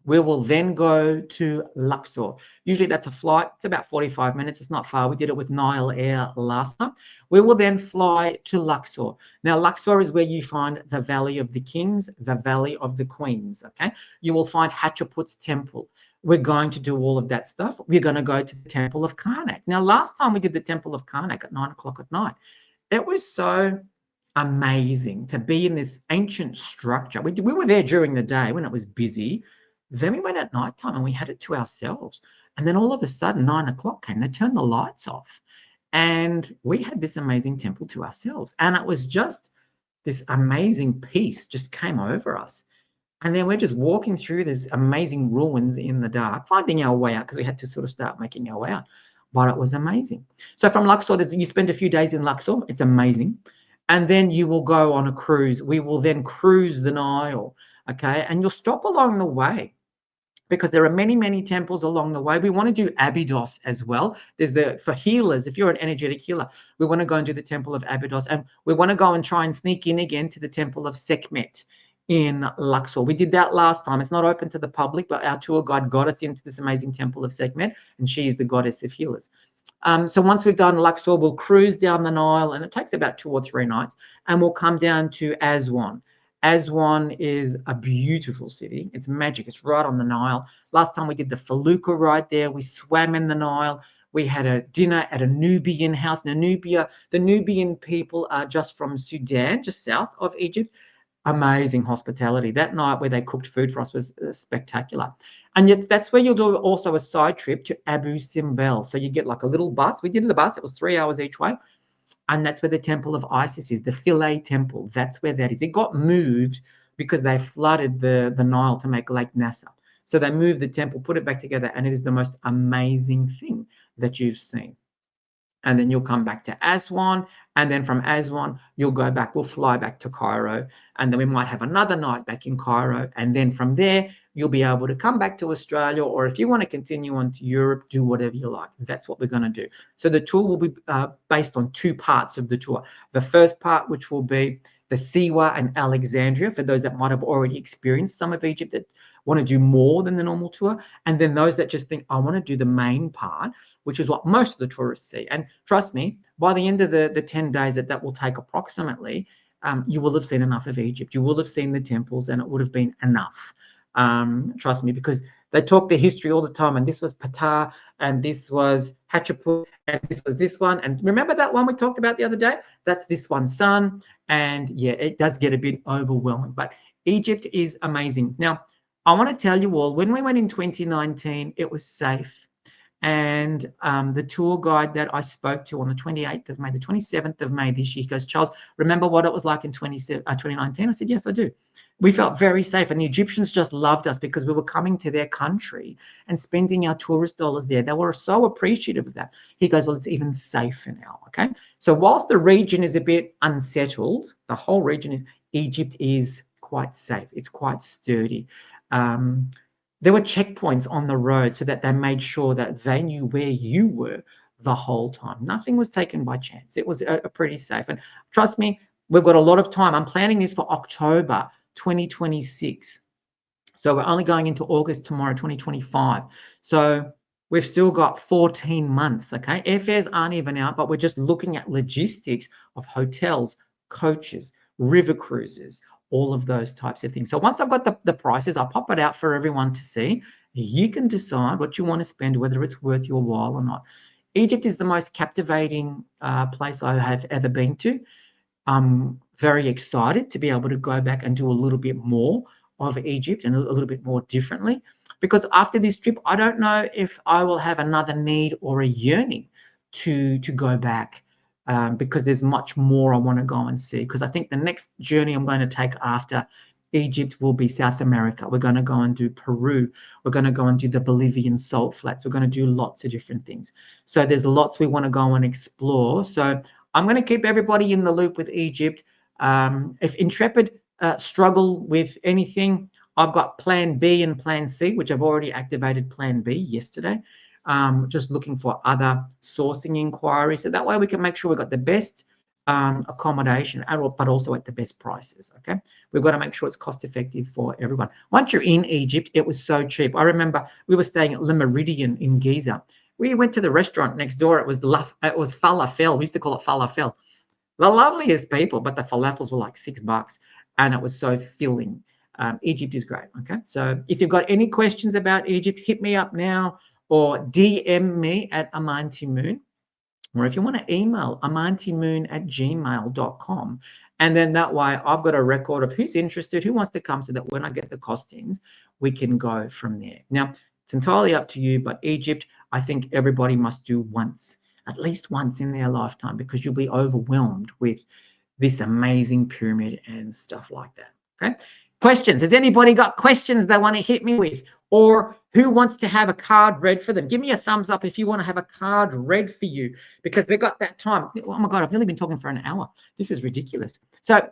we will then go to Luxor. Usually that's a flight. It's about 45 minutes. It's not far. We did it with Nile Air last time. We will then fly to Luxor. Now, Luxor is where you find the Valley of the Kings, the Valley of the Queens, okay? You will find Hatshepsut's temple. We're going to do all of that stuff. We're going to go to the Temple of Karnak. Now, last time we did the Temple of Karnak at 9 o'clock at night. It was so amazing to be in this ancient structure. We were there during the day when it was busy. Then we went at nighttime and we had it to ourselves. And then all of a sudden, 9 o'clock came, they turned the lights off. And we had this amazing temple to ourselves. And it was just this amazing peace just came over us. And then we're just walking through these amazing ruins in the dark, finding our way out, because we had to sort of start making our way out. But it was amazing. So from Luxor, you spend a few days in Luxor. It's amazing. And then you will go on a cruise. We will then cruise the Nile, okay? And you'll stop along the way, because there are many, many temples along the way. We want to do Abydos as well. For healers, if you're an energetic healer, we want to go and do the temple of Abydos. And we want to go and try and sneak in again to the temple of Sekhmet in Luxor. We did that last time. It's not open to the public, but our tour guide got us into this amazing temple of Sekhmet, and she is the goddess of healers. So once we've done Luxor, we'll cruise down the Nile, and it takes about 2 or 3 nights, and we'll come down to Aswan. Aswan is a beautiful city. It's magic. It's right on the Nile. Last time we did the Felucca ride there. We swam in the Nile. We had a dinner at a Nubian house. Now, the Nubian people are just from Sudan, just south of Egypt. Amazing hospitality. That night where they cooked food for us was spectacular. And yet that's where you'll do also a side trip to Abu Simbel. So you get like a little bus. We did the bus. It was 3 hours each way. And that's where the temple of Isis is, the Philae temple. That's where that is. It got moved because they flooded the Nile to make Lake Nasser. So they moved the temple, put it back together, and it is the most amazing thing that you've seen. And then you'll come back to Aswan, and then from Aswan, you'll go back. We'll fly back to Cairo, and then we might have another night back in Cairo. And then from there, you'll be able to come back to Australia, or if you want to continue on to Europe, do whatever you like. That's what we're going to do. So the tour will be based on 2 parts of the tour. The first part, which will be the Siwa and Alexandria, for those that might have already experienced some of Egypt, that want to do more than the normal tour. And then those that just think, I want to do the main part, which is what most of the tourists see. And trust me, by the end of the 10 days that will take approximately, you will have seen enough of Egypt. You will have seen the temples, and it would have been enough. Trust me, because they talk the history all the time. And this was Ptah, and this was Hatshepsut, and this was this one. And remember that one we talked about the other day? That's this one's son. And yeah, it does get a bit overwhelming. But Egypt is amazing. Now, I want to tell you all, when we went in 2019, it was safe. And the tour guide that I spoke to on the 28th of May, the 27th of May this year, he goes, Charles, remember what it was like in 2019? I said, yes, I do. We felt very safe, and the Egyptians just loved us because we were coming to their country and spending our tourist dollars there. They were so appreciative of that. He goes, well, it's even safer now, okay? So whilst the region is a bit unsettled, the whole region is, Egypt is quite safe. It's quite sturdy. There were checkpoints on the road so that they made sure that they knew where you were the whole time. Nothing was taken by chance. It was a pretty safe. And trust me, we've got a lot of time. I'm planning this for October 2026. So we're only going into August tomorrow, 2025. So we've still got 14 months, okay? Airfares aren't even out, but we're just looking at logistics of hotels, coaches, river cruises, all of those types of things. So once I've got the prices, I'll pop it out for everyone to see. You can decide what you want to spend, whether it's worth your while or not. Egypt is the most captivating place I have ever been to. I'm very excited to be able to go back and do a little bit more of Egypt and a little bit more differently, because after this trip, I don't know if I will have another need or a yearning to go back, because there's much more I want to go and see. Because I think the next journey I'm going to take after Egypt will be South America. We're going to go and do Peru. We're going to go and do the Bolivian salt flats. We're going to do lots of different things. So there's lots we want to go and explore. So I'm going to keep everybody in the loop with Egypt. If Intrepid struggle with anything, I've got Plan B and Plan C, which I've already activated Plan B yesterday. Just looking for other sourcing inquiries, so that way we can make sure we've got the best accommodation, but also at the best prices. Okay, we've got to make sure it's cost effective for everyone. Once you're in Egypt, it was so cheap. I remember we were staying at Le Meridien in Giza. We went to the restaurant next door. It was falafel. We used to call it falafel. The loveliest people, but the falafels were like $6, and it was so filling. Egypt is great. Okay, so if you've got any questions about Egypt, hit me up now or DM me at Amanti Moon. Or if you want to email amantimoon@gmail.com. And then that way I've got a record of who's interested, who wants to come, so that when I get the costings, we can go from there. Now, it's entirely up to you, but Egypt, I think everybody must do once, at least once in their lifetime, because you'll be overwhelmed with this amazing pyramid and stuff like that. Okay. Questions? Has anybody got questions they want to hit me with? Or who wants to have a card read for them? Give me a thumbs up if you want to have a card read for you, because they've got that time. Oh my God, I've nearly been talking for an hour. This is ridiculous. So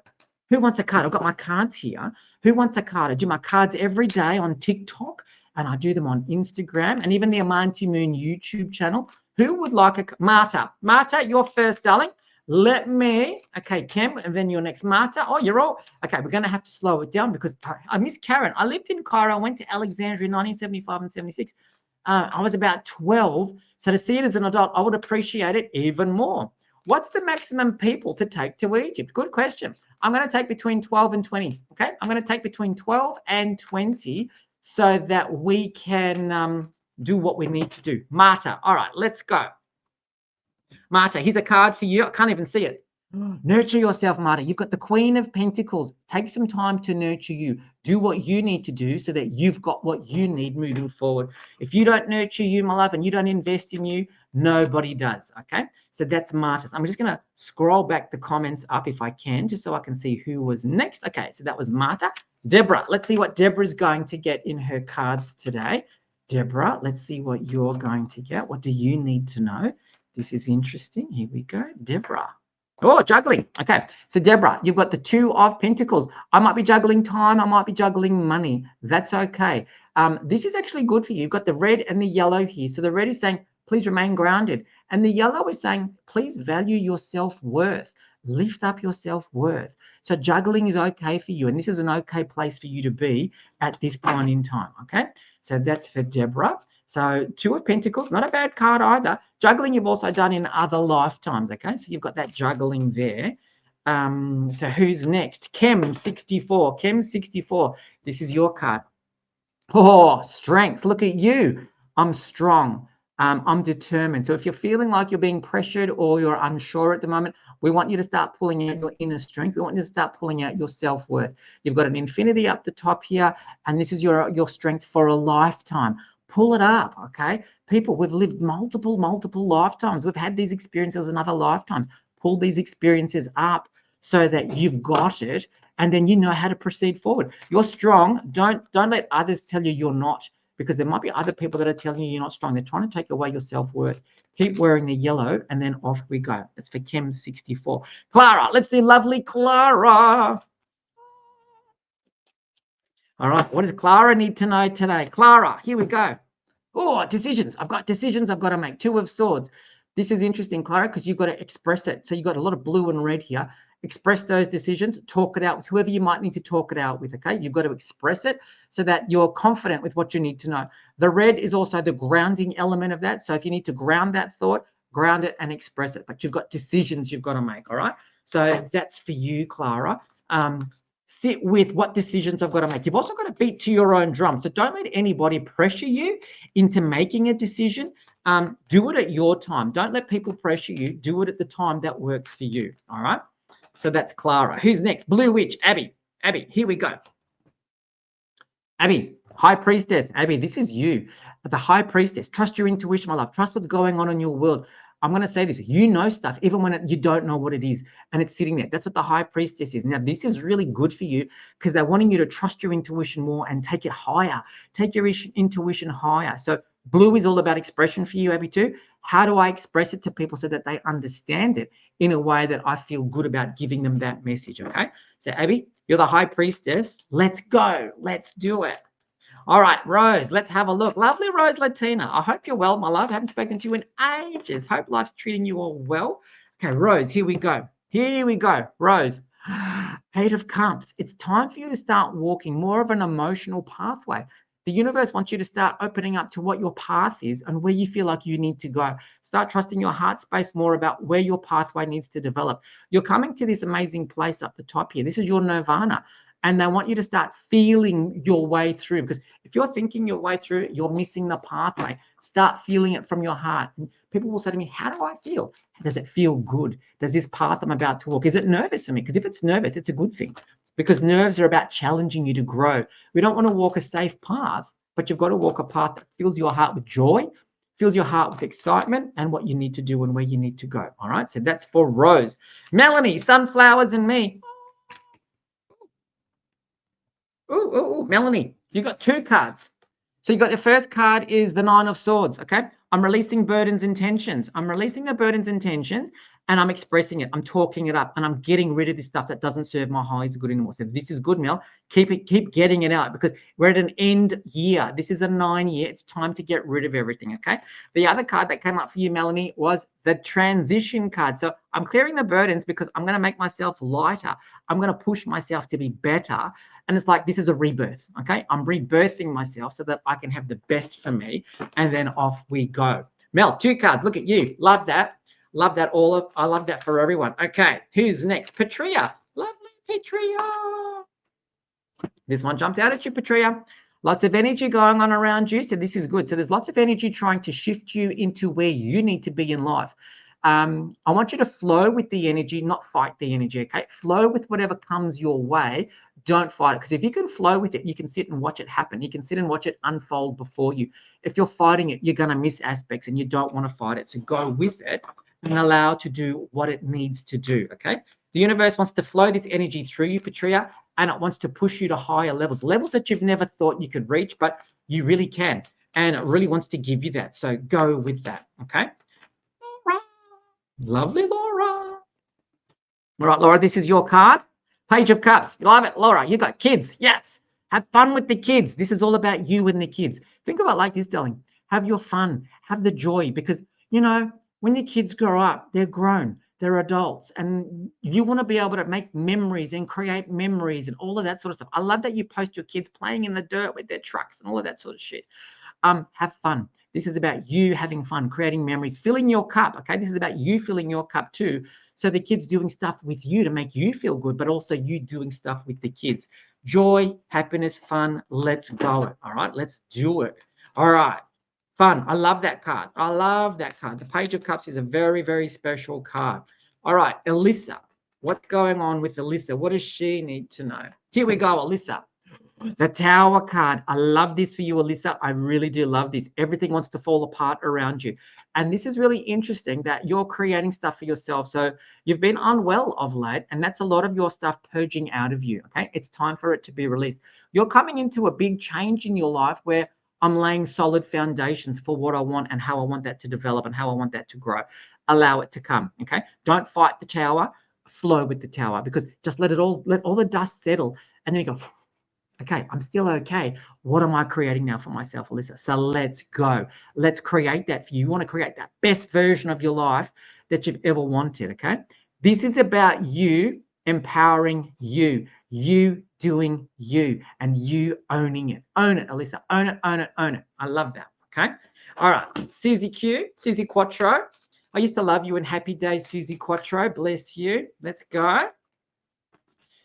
who wants a card? I've got my cards here. Who wants a card? I do my cards every day on TikTok, and I do them on Instagram, and even the Amanti Moon YouTube channel. Who would like a Marta? Marta, you're first, darling. Okay, Kim, and then your next Marta. Oh, you're all, okay, we're going to have to slow it down because I miss Karen. I lived in Cairo. I went to Alexandria in 1975 and 76. I was about 12. So to see it as an adult, I would appreciate it even more. What's the maximum people to take to Egypt? Good question. I'm going to take between 12 and 20. Okay, I'm going to take between 12 and 20 so that we can do what we need to do. Marta, all right, let's go. Marta, here's a card for you. I can't even see it. Nurture yourself, Marta. You've got the Queen of Pentacles. Take some time to nurture you. Do what you need to do so that you've got what you need moving forward. If you don't nurture you, my love, and you don't invest in you, nobody does. Okay, so that's Marta's. I'm just going to scroll back the comments up if I can, just so I can see who was next. Okay, so that was Marta. Deborah, let's see what Deborah's going to get in her cards today. Deborah, let's see what you're going to get. What do you need to know? This is interesting. Here we go. Deborah. Oh, juggling. Okay. So, Deborah, you've got the Two of Pentacles. I might be juggling time. I might be juggling money. That's okay. This is actually good for you. You've got the red and the yellow here. So, the red is saying, please remain grounded. And the yellow is saying, please value your self-worth. Lift up your self-worth. So, juggling is okay for you. And this is an okay place for you to be at this point in time. Okay. So, that's for Deborah. So Two of Pentacles, not a bad card either. Juggling you've also done in other lifetimes, okay? So you've got that juggling there. So who's next? Kem 64. Kem 64. This is your card. Oh, strength. Look at you. I'm strong. I'm determined. So if you're feeling like you're being pressured or you're unsure at the moment, we want you to start pulling out your inner strength. We want you to start pulling out your self-worth. You've got an infinity up the top here, and this is your strength for a lifetime. Pull it up, okay? People, we've lived multiple lifetimes. We've had these experiences in other lifetimes. Pull these experiences up so that you've got it, and then you know how to proceed forward. You're strong. Don't let others tell you you're not, because there might be other people that are telling you you're not strong. They're trying to take away your self-worth. Keep wearing the yellow, and then off we go. That's for Chem 64. Clara, let's do lovely Clara. All right, what does Clara need to know today? Clara, here we go. Oh, decisions. I've got decisions I've got to make. Two of Swords. This is interesting, Clara, because you've got to express it. So you've got a lot of blue and red here. Express those decisions. Talk it out with whoever you might need to talk it out with, okay? You've got to express it so that you're confident with what you need to know. The red is also the grounding element of that. So if you need to ground that thought, ground it and express it. But you've got decisions you've got to make, all right? So that's for you, Clara. Sit with what decisions I've got to make. You've also got to beat to your own drum. So don't let anybody pressure you into making a decision. Do it at your time. Don't let people pressure you. Do it at the time that works for you. All right. So that's Clara. Who's next? Blue Witch, Abby. Abby, here we go. Abby, High Priestess. Abby, this is you. The High Priestess. Trust your intuition, my love. Trust what's going on in your world. I'm going to say this. You know stuff, even when you don't know what it is, and it's sitting there. That's what the High Priestess is. Now, this is really good for you because they're wanting you to trust your intuition more and take it higher. Take your intuition higher. So blue is all about expression for you, Abby, too. How do I express it to people so that they understand it in a way that I feel good about giving them that message, okay? So, Abby, you're the High Priestess. Let's go. Let's do it. All right, Rose, let's have a look. Lovely Rose Latina. I hope you're well, my love. Haven't spoken to you in ages. Hope life's treating you all well. Okay, Rose, here we go. Here we go. Rose, Eight of Cups. It's time for you to start walking more of an emotional pathway. The universe wants you to start opening up to what your path is and where you feel like you need to go. Start trusting your heart space more about where your pathway needs to develop. You're coming to this amazing place up the top here. This is your nirvana. And they want you to start feeling your way through, because if you're thinking your way through, you're missing the pathway. Start feeling it from your heart. And people will say to me, how do I feel? Does it feel good? Does this path I'm about to walk, is it nervous for me? Because if it's nervous, it's a good thing, because nerves are about challenging you to grow. We don't want to walk a safe path, but you've got to walk a path that fills your heart with joy, fills your heart with excitement and what you need to do and where you need to go. All right, so that's for Rose. Melanie, Sunflowers and Me. Ooh, Melanie, you got two cards. So you got the first card is the Nine of Swords, okay? I'm releasing burdens and tensions. I'm releasing the burdens and tensions, and I'm expressing it. I'm talking it up, and I'm getting rid of this stuff that doesn't serve my highest good anymore. So this is good, Mel. Keep getting it out, because we're at an end year. This is a 9 year. It's time to get rid of everything, okay? The other card that came up for you, Melanie, was the transition card. So I'm clearing the burdens because I'm going to make myself lighter. I'm going to push myself to be better. And it's like, this is a rebirth, okay? I'm rebirthing myself so that I can have the best for me, and then off we go. Mel, two cards. Look at you. Love that. Love that. I love that for everyone. Okay, who's next? Patria. Lovely Patria. This one jumped out at you, Patria. Lots of energy going on around you. So this is good. So there's lots of energy trying to shift you into where you need to be in life. I want you to flow with the energy, not fight the energy, okay? Flow with whatever comes your way. Don't fight it, because if you can flow with it, you can sit and watch it happen. You can sit and watch it unfold before you. If you're fighting it, you're going to miss aspects, and you don't want to fight it. So go with it and allow it to do what it needs to do, okay? The universe wants to flow this energy through you, Patria, and it wants to push you to higher levels, levels that you've never thought you could reach, but you really can. And it really wants to give you that. So go with that, okay? Lovely, Laura. All right, Laura, this is your card. Page of Cups. Love it, Laura. You got kids. Yes. Have fun with the kids. This is all about you and the kids. Think about it like this, darling. Have your fun. Have the joy, because, you know, when your kids grow up, they're grown. They're adults. And you want to be able to make memories and create memories and all of that sort of stuff. I love that you post your kids playing in the dirt with their trucks and all of that sort of shit. Have fun. This is about you having fun, creating memories, filling your cup. Okay, this is about you filling your cup too. So the kids doing stuff with you to make you feel good, but also you doing stuff with the kids. Joy, happiness, fun. Let's go. All right, let's do it. All right, fun. I love that card. I love that card. The Page of Cups is a very, very special card. All right, Alyssa. What's going on with Alyssa? What does she need to know? Here we go, Alyssa. The Tower card. I love this for you, Alyssa. I really do love this. Everything wants to fall apart around you. And this is really interesting that you're creating stuff for yourself. So you've been unwell of late, and that's a lot of your stuff purging out of you. Okay. It's time for it to be released. You're coming into a big change in your life where I'm laying solid foundations for what I want and how I want that to develop and how I want that to grow. Allow it to come. Okay. Don't fight the tower, flow with the tower, because just let all the dust settle. And then you go, okay, I'm still okay. What am I creating now for myself, Alyssa? So let's go. Let's create that for you. You want to create that best version of your life that you've ever wanted, okay? This is about you empowering you, you doing you, and you owning it. Own it, Alyssa. Own it, own it, own it. I love that, okay? All right, Susie Q, Susie Quattro. I used to love you in Happy Days, Susie Quattro. Bless you. Let's go.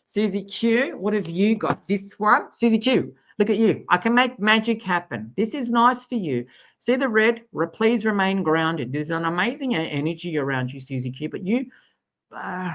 Susie Q, what have you got? This one? Susie Q, look at you. I can make magic happen. This is nice for you. See the red? Please remain grounded. There's an amazing energy around you, Susie Q, but you uh,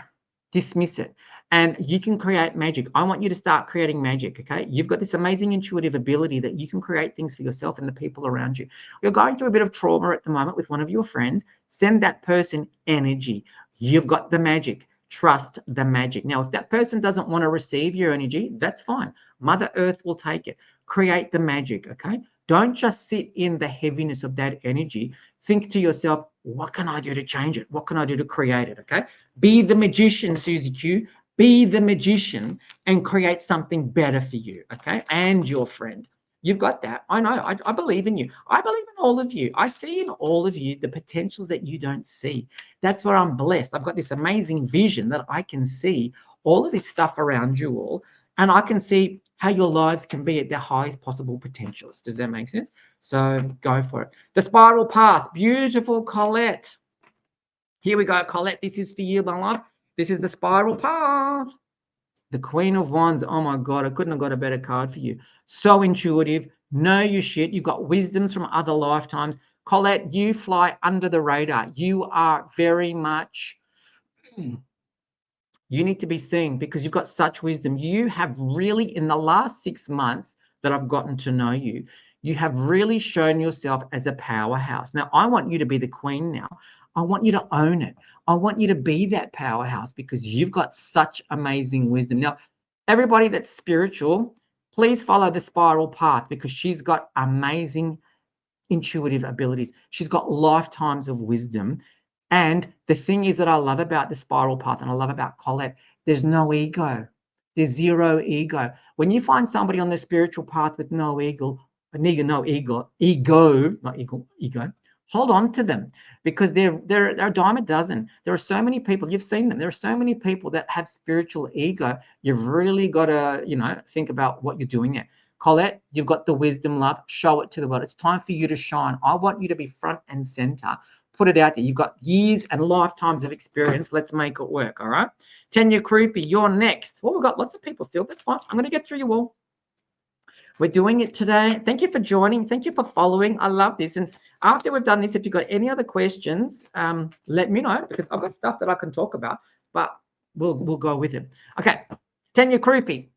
dismiss it. And you can create magic. I want you to start creating magic, okay? You've got this amazing intuitive ability that you can create things for yourself and the people around you. You're going through a bit of trauma at the moment with one of your friends. Send that person energy. You've got the magic. Trust the magic. Now, if that person doesn't want to receive your energy, that's fine. Mother Earth will take it. Create the magic, okay? Don't just sit in the heaviness of that energy. Think to yourself, what can I do to change it? What can I do to create it, okay? Be the magician, Susie Q. Be the magician and create something better for you, okay? And your friend. You've got that. I know. I believe in you. I believe in all of you. I see in all of you the potentials that you don't see. That's where I'm blessed. I've got this amazing vision that I can see all of this stuff around you all, and I can see how your lives can be at their highest possible potentials. Does that make sense? So go for it. The spiral path. Beautiful, Colette. Here we go, Colette. This is for you, my love. This is the spiral path. The Queen of Wands. Oh my God, I couldn't have got a better card for you. So intuitive. Know your shit. You've got wisdoms from other lifetimes. Colette, you fly under the radar. You are very much, you need to be seen because you've got such wisdom. You have really, in the last 6 months that I've gotten to know you, you have really shown yourself as a powerhouse. Now, I want you to be the queen now. I want you to own it. I want you to be that powerhouse because you've got such amazing wisdom. Now, everybody that's spiritual, please follow the spiral path because she's got amazing intuitive abilities. She's got lifetimes of wisdom. And the thing is that I love about the spiral path and I love about Colette, there's no ego. There's zero ego. When you find somebody on the spiritual path with no ego, not ego, hold on to them because they're a dime a dozen. There are so many people, you've seen them. There are so many people that have spiritual ego. You've really got to, think about what you're doing there. Colette, you've got the wisdom, love. Show it to the world. It's time for you to shine. I want you to be front and center. Put it out there. You've got years and lifetimes of experience. Let's make it work. All right. Tanya Creepy, you're next. Well, we've got lots of people still. That's fine. I'm going to get through you all. We're doing it today. Thank you for joining. Thank you for following. I love this. And after we've done this, if you've got any other questions, let me know because I've got stuff that I can talk about, but we'll go with it. Okay. Tanya Creepy.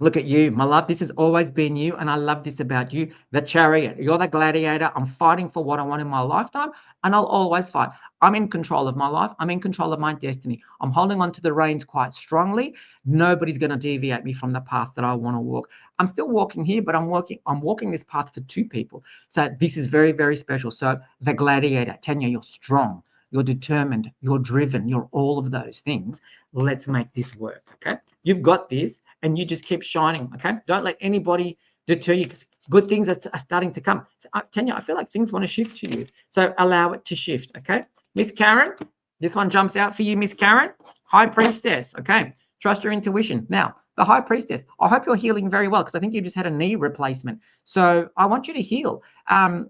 Look at you, my love. This has always been you, and I love this about you. The Chariot. You're the gladiator. I'm fighting for what I want in my lifetime, and I'll always fight. I'm in control of my life. I'm in control of my destiny. I'm holding on to the reins quite strongly. Nobody's going to deviate me from the path that I want to walk. I'm still walking here, but I'm walking this path for two people. So this is very, very special. So the gladiator, Tanya, you're strong. You're determined. You're driven. You're all of those things. Let's make this work. Okay. You've got this and you just keep shining. Okay. Don't let anybody deter you because good things are starting to come. Tanya, I feel like things want to shift to you. So allow it to shift. Okay. Miss Karen, this one jumps out for you, Miss Karen. High Priestess. Okay. Trust your intuition. Now, the High Priestess, I hope you're healing very well because I think you just had a knee replacement. So I want you to heal.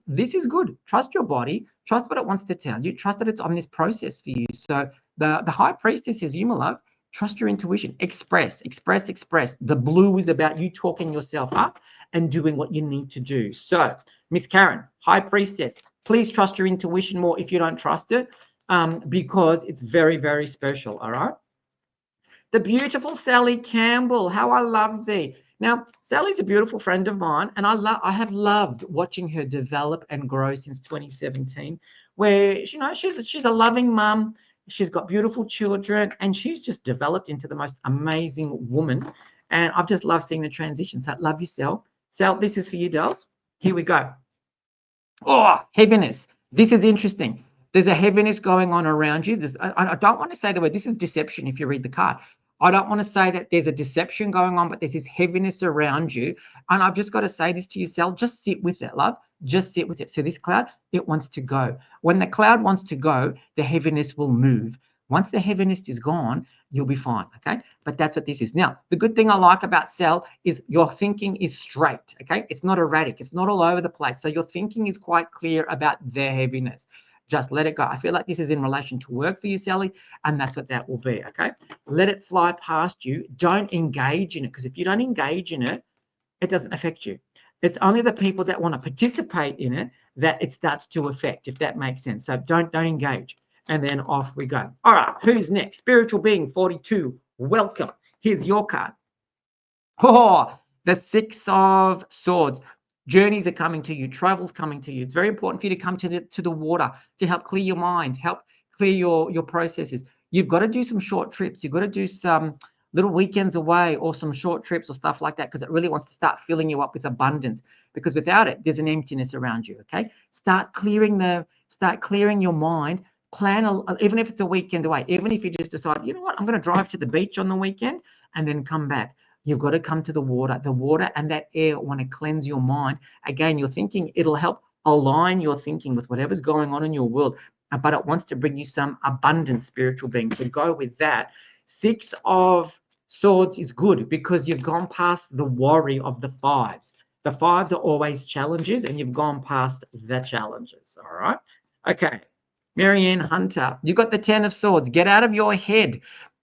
This is good. Trust your body. Trust what it wants to tell you. Trust that it's on this process for you. So the High Priestess is you, my love. Trust your intuition. Express. The blue is about you talking yourself up and doing what you need to do. So, Miss Karen, High Priestess, please trust your intuition more if you don't trust it, because it's very, very special. All right. The beautiful Sally Campbell. How I love thee. Now, Sally's a beautiful friend of mine, and I have loved watching her develop and grow since 2017. Where she's a loving mum, she's got beautiful children, and she's just developed into the most amazing woman. And I've just loved seeing the transition. So, love you, Sal. Sal, this is for you, dolls. Here we go. Oh, heaviness. This is interesting. There's a heaviness going on around you. I don't want to say the word, this is deception if you read the card. I don't want to say that there's a deception going on, but there's this heaviness around you. And I've just got to say this to yourself, just sit with it, love. Just sit with it. So this cloud, it wants to go. When the cloud wants to go, the heaviness will move. Once the heaviness is gone, you'll be fine, okay? But that's what this is. Now, the good thing I like about Cell is your thinking is straight, okay? It's not erratic. It's not all over the place. So your thinking is quite clear about their heaviness. Just let it go. I feel like this is in relation to work for you, Sally, and that's what that will be, okay? Let it fly past you. Don't engage in it, because if you don't engage in it, it doesn't affect you. It's only the people that want to participate in it that it starts to affect, if that makes sense. So don't engage. And then off we go. All right, who's next? Spiritual being 42. Welcome. Here's your card. Oh, the Six of Swords. Journeys are coming to you. Travel's coming to you. It's very important for you to come to the water to help clear your mind, help clear your processes. You've got to do some short trips. You've got to do some little weekends away or some short trips or stuff like that, because it really wants to start filling you up with abundance, because without it, there's an emptiness around you, okay? Start clearing your mind. Plan, even if it's a weekend away, even if you just decide, you know what, I'm going to drive to the beach on the weekend and then come back. You've got to come to the water. The water and that air want to cleanse your mind. Again, your thinking, it'll help align your thinking with whatever's going on in your world, but it wants to bring you some abundant spiritual being. So go with that. Six of Swords is good because you've gone past the worry of the fives. The fives are always challenges, and you've gone past the challenges. All right. Okay. Marianne Hunter, you've got the 10 of Swords. Get out of your head.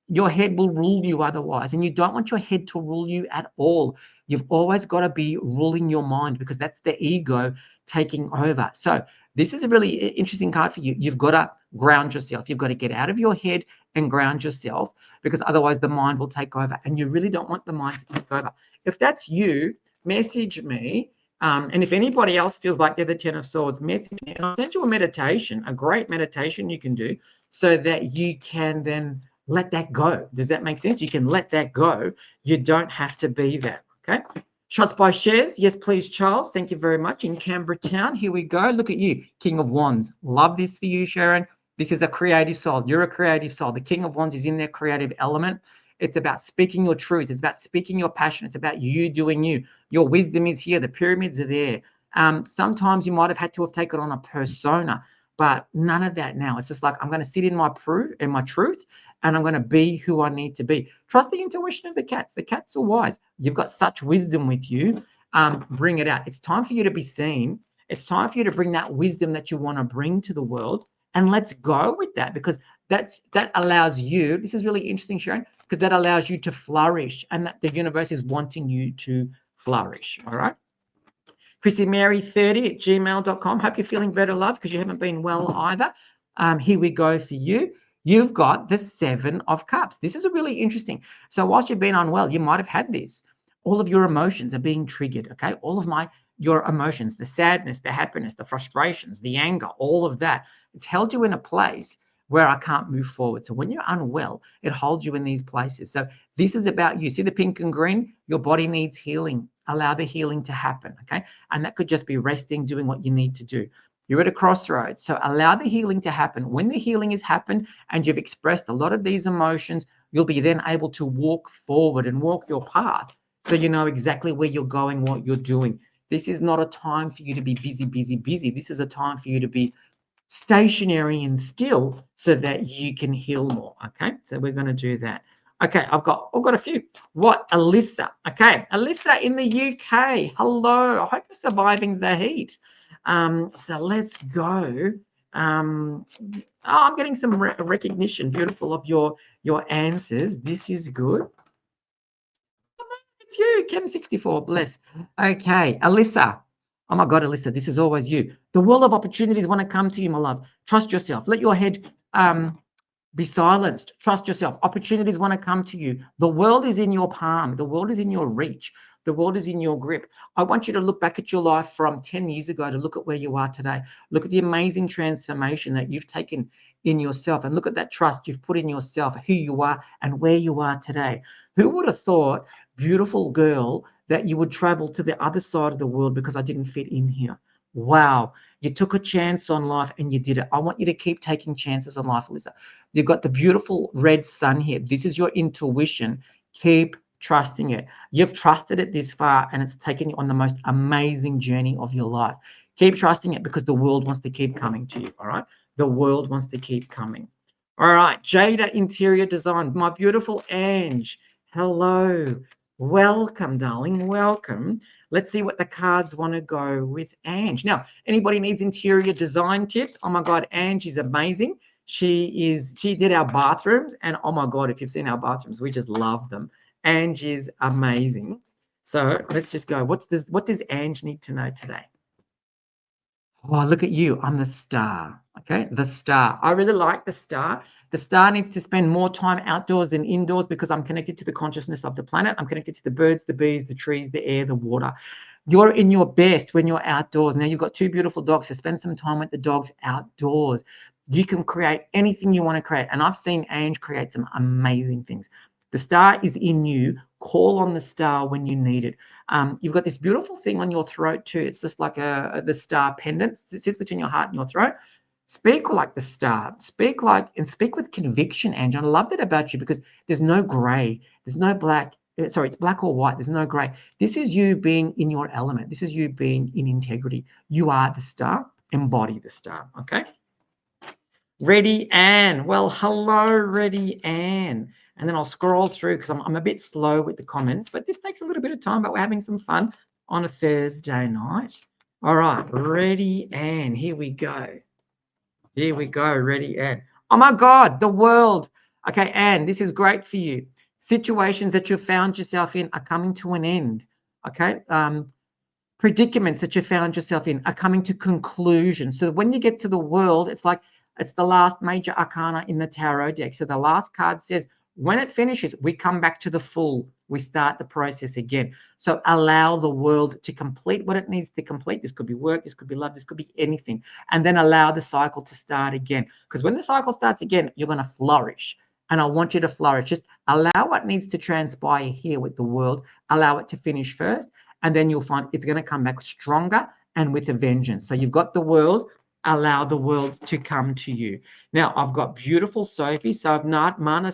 Your head will rule you otherwise, and you don't want your head to rule you at all. You've always got to be ruling your mind, because that's the ego taking over. So this is a really interesting card for you. You've got to ground yourself. You've got to get out of your head and ground yourself, because otherwise the mind will take over, and you really don't want the mind to take over. If that's you, message me. And if anybody else feels like they're the 10 of Swords, message me, and I'll send you a meditation, a great meditation you can do, so that you can then let that go. Does that make sense? You can let that go. You don't have to be that, okay? Shots by shares. Yes, please, Charles. Thank you very much. In Canberra Town, here we go. Look at you, King of Wands. Love this for you, Sharon. This is a creative soul. You're a creative soul. The King of Wands is in their creative element. It's about speaking your truth. It's about speaking your passion. It's about you doing you. Your wisdom is here. The pyramids are there. Sometimes you might have had to have taken on a persona, but none of that now. It's just like, I'm going to sit in my truth, and I'm going to be who I need to be. Trust the intuition of the cats. The cats are wise. You've got such wisdom with you. Bring it out. It's time for you to be seen. It's time for you to bring that wisdom that you want to bring to the world. And let's go with that, because that allows you, this is really interesting, Sharon, because that allows you to flourish, and that the universe is wanting you to flourish. All right. ChrissyMary30@gmail.com. Hope you're feeling better, love, because you haven't been well either. Here we go for you. You've got the 7 of Cups. This is a really interesting. So whilst you've been unwell, you might have had this. All of your emotions are being triggered, okay? All of your emotions, the sadness, the happiness, the frustrations, the anger, all of that. It's held you in a place where I can't move forward. So when you're unwell, it holds you in these places. So this is about you. See the pink and green? Your body needs healing. Allow the healing to happen, okay? And that could just be resting, doing what you need to do. You're at a crossroads, so allow the healing to happen. When the healing has happened and you've expressed a lot of these emotions, you'll be then able to walk forward and walk your path, so you know exactly where you're going, what you're doing. This is not a time for you to be busy, busy, busy. This is a time for you to be stationary and still, so that you can heal more. Okay, so we're going to do that. Okay, I've got a few. What, Alyssa? Okay, Alyssa in the UK. Hello. I hope you're surviving the heat. So let's go. I'm getting some recognition. Beautiful of your answers. This is good. It's you, Kim64. Bless. Okay, Alyssa. Oh my God, Alyssa, this is always you. The world of opportunities want to come to you, my love. Trust yourself. Let your head Be silenced. Trust yourself. Opportunities want to come to you. The world is in your palm. The world is in your reach. The world is in your grip. I want you to look back at your life from 10 years ago to look at where you are today. Look at the amazing transformation that you've taken in yourself, and look at that trust you've put in yourself, who you are and where you are today. Who would have thought, beautiful girl, that you would travel to the other side of the world because I didn't fit in here? Wow. You took a chance on life and you did it. I want you to keep taking chances on life, Alyssa. You've got the beautiful red sun here. This is your intuition. Keep trusting it. You've trusted it this far and it's taken you on the most amazing journey of your life. Keep trusting it because the world wants to keep coming to you. All right. The world wants to keep coming. All right. Jada Interior Design. My beautiful Ange. Hello. Welcome, darling. Welcome. Let's see what the cards want to go with Ange. Now, anybody needs interior design tips? Oh my God, Ange is amazing. She did our bathrooms, and oh my God, if you've seen our bathrooms, we just love them. Ange is amazing. So let's just go. What does Ange need to know today? Oh, look at you. I'm the star. Okay. The star. I really like the star. The star needs to spend more time outdoors than indoors because I'm connected to the consciousness of the planet. I'm connected to the birds, the bees, the trees, the air, the water. You're in your best when you're outdoors. Now you've got two beautiful dogs, so spend some time with the dogs outdoors. You can create anything you want to create. And I've seen Ange create some amazing things. The star is in you. Call on the star when you need it. You've got this beautiful thing on your throat too. It's just like the star pendant. It sits between your heart and your throat. Speak like the star. Speak with conviction, Ange. I love that about you because there's no grey. There's no black. Sorry, it's black or white. There's no grey. This is you being in your element. This is you being in integrity. You are the star. Embody the star. Okay. Ready Anne. Well, hello, Ready Anne. And then I'll scroll through because I'm a bit slow with the comments, but this takes a little bit of time, but we're having some fun on a Thursday night. All right, Ready Anne. Here we go. Here we go, Ready Anne. Oh my God, the world. Okay, Anne, this is great for you. Situations that you've found yourself in are coming to an end. Okay. Predicaments that you found yourself in are coming to conclusion. So when you get to the world, it's like it's the last major arcana in the tarot deck. So the last card says, when it finishes, we come back to the full. We start the process again. So allow the world to complete what it needs to complete. This could be work, this could be love, this could be anything. And then allow the cycle to start again. Because when the cycle starts again, you're going to flourish. And I want you to flourish. Just allow what needs to transpire here with the world. Allow it to finish first. And then you'll find it's going to come back stronger and with a vengeance. So you've got the world. Allow the world to come to you. Now, I've got beautiful Sophie. So I've not, Marta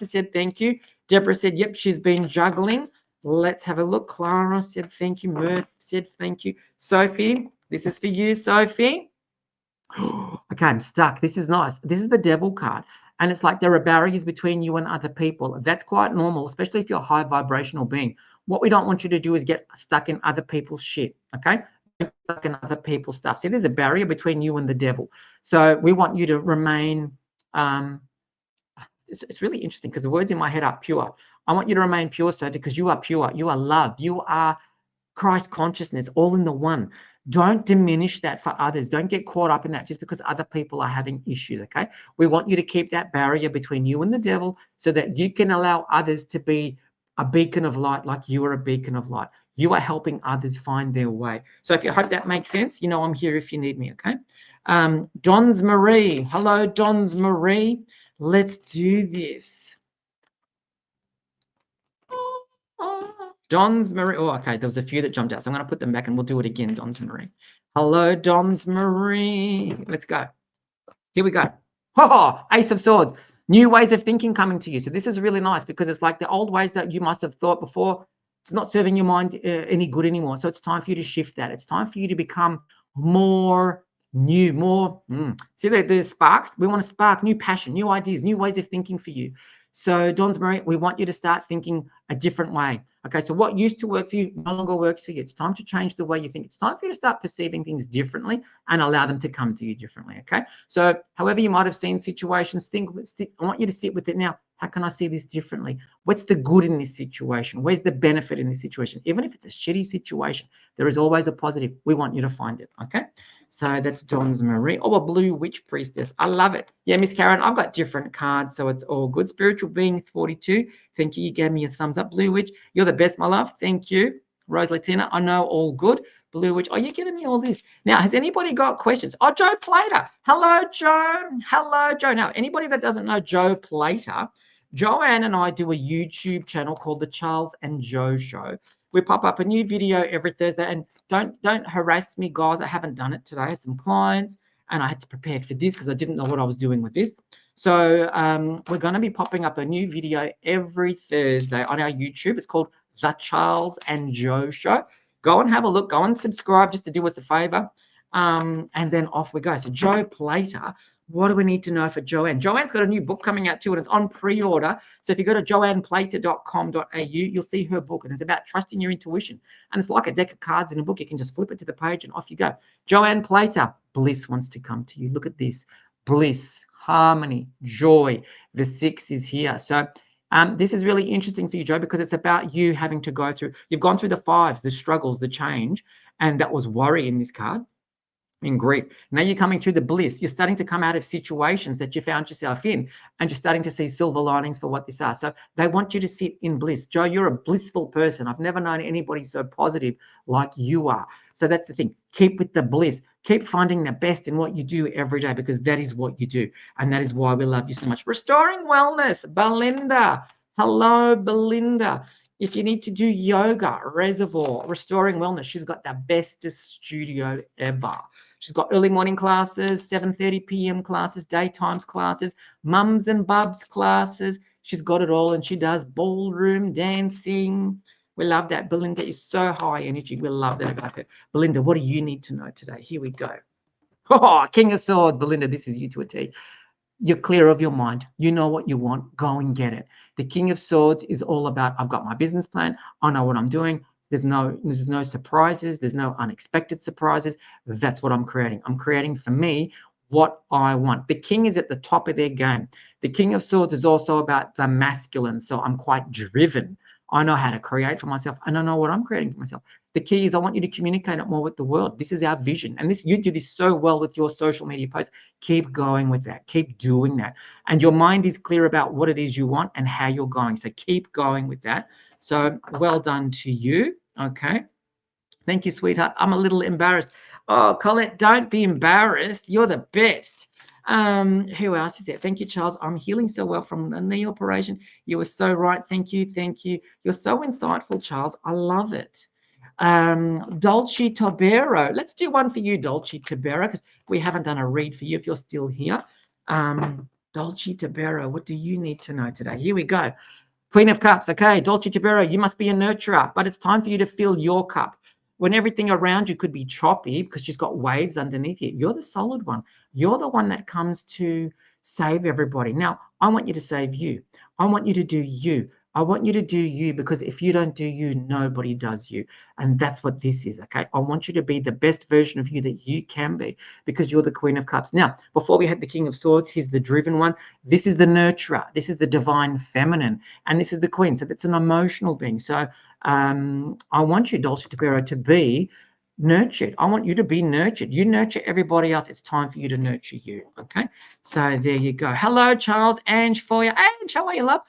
said thank you. Deborah said, yep, she's been juggling. Let's have a look. Clara said thank you. Murph said thank you. Sophie, this is for you, Sophie. Okay, I'm stuck. This is nice. This is the devil card. And it's like there are barriers between you and other people. That's quite normal, especially if you're a high vibrational being. What we don't want you to do is get stuck in other people's shit. Okay? Don't get stuck in other people's stuff. See, there's a barrier between you and the devil. So we want you to remain. It's really interesting because the words in my head are pure. I want you to remain pure, Sophie, because you are pure. You are love. You are Christ consciousness, all in the one. Don't diminish that for others. Don't get caught up in that just because other people are having issues, okay? We want you to keep that barrier between you and the devil so that you can allow others to be a beacon of light like you are a beacon of light. You are helping others find their way. So if you hope that makes sense, you know I'm here if you need me, okay? Dons Marie. Hello, Dons Marie. Let's do this. Dons Marie. Oh, okay. There was a few that jumped out. So I'm going to put them back and we'll do it again, Dons Marie. Hello, Dons Marie. Let's go. Here we go. Oh, Ace of Swords. New ways of thinking coming to you. So this is really nice because it's like the old ways that you must have thought before. It's not serving your mind any good anymore. So it's time for you to shift that. It's time for you to become more new, more. See, there's sparks. We want to spark new passion, new ideas, new ways of thinking for you. So, Dons Marie, we want you to start thinking a different way. Okay, so what used to work for you no longer works for you. It's time to change the way you think. It's time for you to start perceiving things differently and allow them to come to you differently. Okay, so however you might have seen situations, I want you to sit with it now. How can I see this differently? What's the good in this situation? Where's the benefit in this situation? Even if it's a shitty situation, there is always a positive. We want you to find it. Okay, So that's Don's Marie. Oh, a blue witch priestess. I love it. Yeah, Miss Karen, I've got different cards, so it's all good. Spiritual being 42. Thank you. You gave me a thumbs up. Blue witch, you're the best, my love. Thank you. Rose Latina, I know, all good. Blue witch, oh, you're giving me all this. Now, has anybody got questions? Oh, Joe Plater. Hello, Joe. Hello, Joe. Now, anybody that doesn't know Joe Plater, Joanne and I do a YouTube channel called The Charles and Joe Show. We pop up a new video every Thursday, and don't harass me, guys. I haven't done it today. I had some clients, and I had to prepare for this because I didn't know what I was doing with this. So we're going to be popping up a new video every Thursday on our YouTube. It's called The Charles and Joe Show. Go and have a look. Go and subscribe just to do us a favor. And then off we go. So Joe Plater, what do we need to know for Joanne? Joanne's got a new book coming out too, and it's on pre-order. So if you go to joanneplater.com.au, you'll see her book, and it's about trusting your intuition. And it's like a deck of cards in a book. You can just flip it to the page, and off you go. Joanne Plater, bliss wants to come to you. Look at this. Bliss, harmony, joy. The 6 is here. So this is really interesting for you, Joe, because it's about you having to go through, you've gone through the 5s, the struggles, the change, and that was worry in this card. In grief. Now you're coming through the bliss. You're starting to come out of situations that you found yourself in, and you're starting to see silver linings for what these are. So they want you to sit in bliss. Joe, you're a blissful person. I've never known anybody so positive like you are. So that's the thing. Keep with the bliss. Keep finding the best in what you do every day, because that is what you do. And that is why we love you so much. Restoring Wellness, Belinda. Hello, Belinda. If you need to do yoga, Reservoir, Restoring Wellness, she's got the bestest studio ever. She's got early morning classes, 7:30 p.m. classes, daytimes classes, mums and bubs classes. She's got it all, and she does ballroom dancing. We love that. Belinda is so high energy. We love that about her. Belinda, what do you need to know today? Here we go. Oh, King of Swords. Belinda, this is you to a T. You're clear of your mind. You know what you want. Go and get it. The King of Swords is all about, I've got my business plan. I know what I'm doing. There's no surprises. There's no unexpected surprises. That's what I'm creating. I'm creating for me what I want. The king is at the top of their game. The King of Swords is also about the masculine. So I'm quite driven. I know how to create for myself, and I know what I'm creating for myself. The key is I want you to communicate it more with the world. This is our vision. And this, you do this so well with your social media posts. Keep going with that. Keep doing that. And your mind is clear about what it is you want and how you're going. So keep going with that. So well done to you. Okay. Thank you, sweetheart. I'm a little embarrassed. Oh, Colette, don't be embarrassed. You're the best. Who else is there? Thank you, Charles. I'm healing so well from a knee operation. You were so right. Thank you. Thank you. You're so insightful, Charles. I love it. Dolce Tobero. Let's do one for you, Dolce Tobero, because we haven't done a read for you if you're still here. Dolce Tobero, what do you need to know today? Here we go. Queen of Cups. Okay, Dolce Tobero, you must be a nurturer, but it's time for you to fill your cup. When everything around you could be choppy because she's got waves underneath you, you're the solid one. You're the one that comes to save everybody. Now, I want you to save you. I want you to do you. I want you to do you, because if you don't do you, nobody does you. And that's what this is, okay? I want you to be the best version of you that you can be, because you're the Queen of Cups. Now, before we had the King of Swords, here's the driven one. This is the nurturer. This is the divine feminine. And this is the Queen. So that's an emotional being. So I want you, Dolce Tobero, to be nurtured. I want you to be nurtured. You nurture everybody else. It's time for you to nurture you. Okay. So there you go. Hello, Charles. Ange for you. Ange, how are you, love?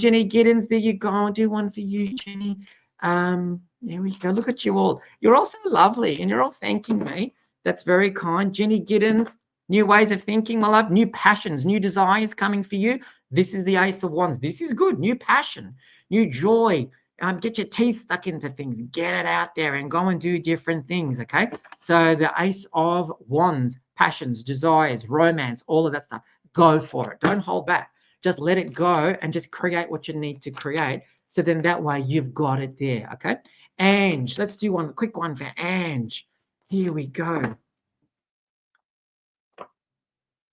Jenny Giddens, there you go. I'll do one for you, Jenny. There we go. Look at you all. You're all so lovely, and you're all thanking me. That's very kind. Jenny Giddens, new ways of thinking, my love, new passions, new desires coming for you. This is the Ace of Wands. This is good. New passion, new joy. Get your teeth stuck into things. Get it out there and go and do different things, okay? So the Ace of Wands, passions, desires, romance, all of that stuff. Go for it. Don't hold back. Just let it go and just create what you need to create. So then that way you've got it there, okay? Ange, let's do one quick one for Ange. Here we go.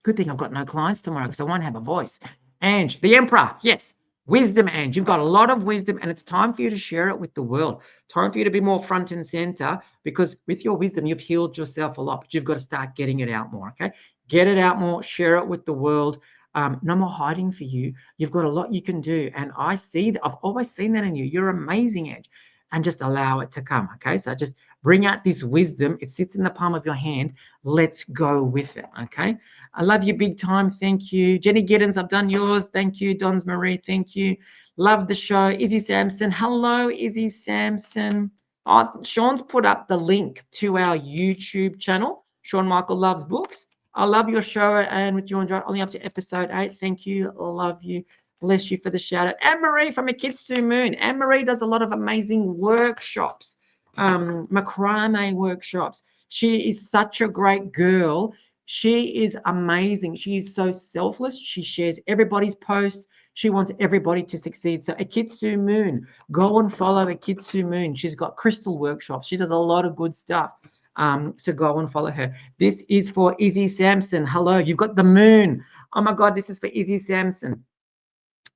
Good thing I've got no clients tomorrow because I won't have a voice. Ange, the Emperor, yes. Wisdom, Ange. You've got a lot of wisdom, and it's time for you to share it with the world. Time for you to be more front and center, because with your wisdom, you've healed yourself a lot, but you've got to start getting it out more, okay? Get it out more, share it with the world. No more hiding for you. You've got a lot you can do, and I see that. I've always seen that in you. You're amazing, Ange, and just allow it to come, okay? So just Bring out this wisdom. It sits in the palm of your hand. Let's go with it. Okay. I love you big time. Thank you. Jenny Giddens, I've done yours. Thank you. Dons Marie, thank you. Love the show. Izzy Sampson. Hello, Izzy Sampson. Oh, Sean's put up the link to our YouTube channel. Sean Michael Loves Books. I love your show and with you enjoy only up to episode 8. Thank you. Love you. Bless you for the shout out. Anne Marie from Akitsu Moon. Anne Marie does a lot of amazing workshops, macrame workshops. She is such a great girl. She is amazing. She is so selfless. She shares everybody's posts. She wants everybody to succeed. So Akitsu Moon, go and follow Akitsu Moon. She's got crystal workshops. She does a lot of good stuff. So go and follow her. This is for Izzy Sampson. Hello, you've got the moon. Oh my God, this is for Izzy Sampson.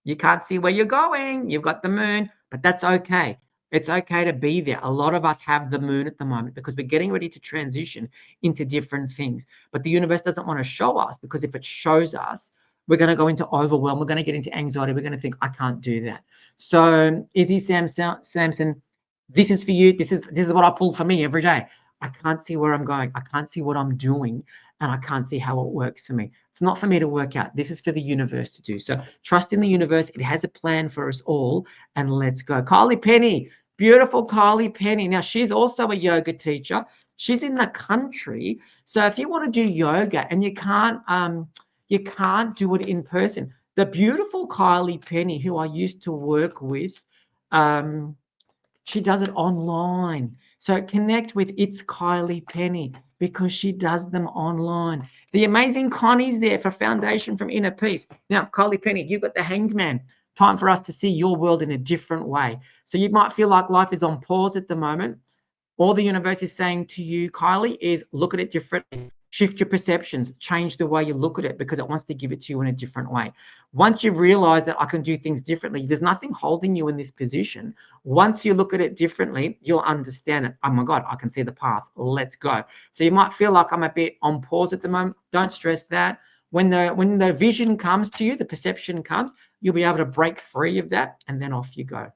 You can't see where you're going. You've got the moon, but that's okay. It's okay to be there. A lot of us have the moon at the moment because we're getting ready to transition into different things. But the universe doesn't want to show us, because if it shows us, we're going to go into overwhelm. We're going to get into anxiety. We're going to think, I can't do that. So Izzy Samson, this is for you. This is what I pull for me every day. I can't see where I'm going. I can't see what I'm doing, and I can't see how it works for me. It's not for me to work out. This is for the universe to do. So trust in the universe. It has a plan for us all, and let's go. Kylie Penny, beautiful Kylie Penny. Now, she's also a yoga teacher. She's in the country. So if you want to do yoga and you can't do it in person, the beautiful Kylie Penny, who I used to work with, she does it online. So connect with It's Kylie Penny, because she does them online. The amazing Connie's there for Foundation from Inner Peace. Now, Kylie Penny, you've got the Hanged Man. Time for us to see your world in a different way. So you might feel like life is on pause at the moment. All the universe is saying to you, Kylie, is look at it differently. Shift your perceptions, change the way you look at it, because it wants to give it to you in a different way. Once you've realized that I can do things differently, there's nothing holding you in this position. Once you look at it differently, you'll understand it. Oh my God, I can see the path. Let's go. So you might feel like I'm a bit on pause at the moment. Don't stress that. When the vision comes to you, the perception comes, you'll be able to break free of that, and then off you go.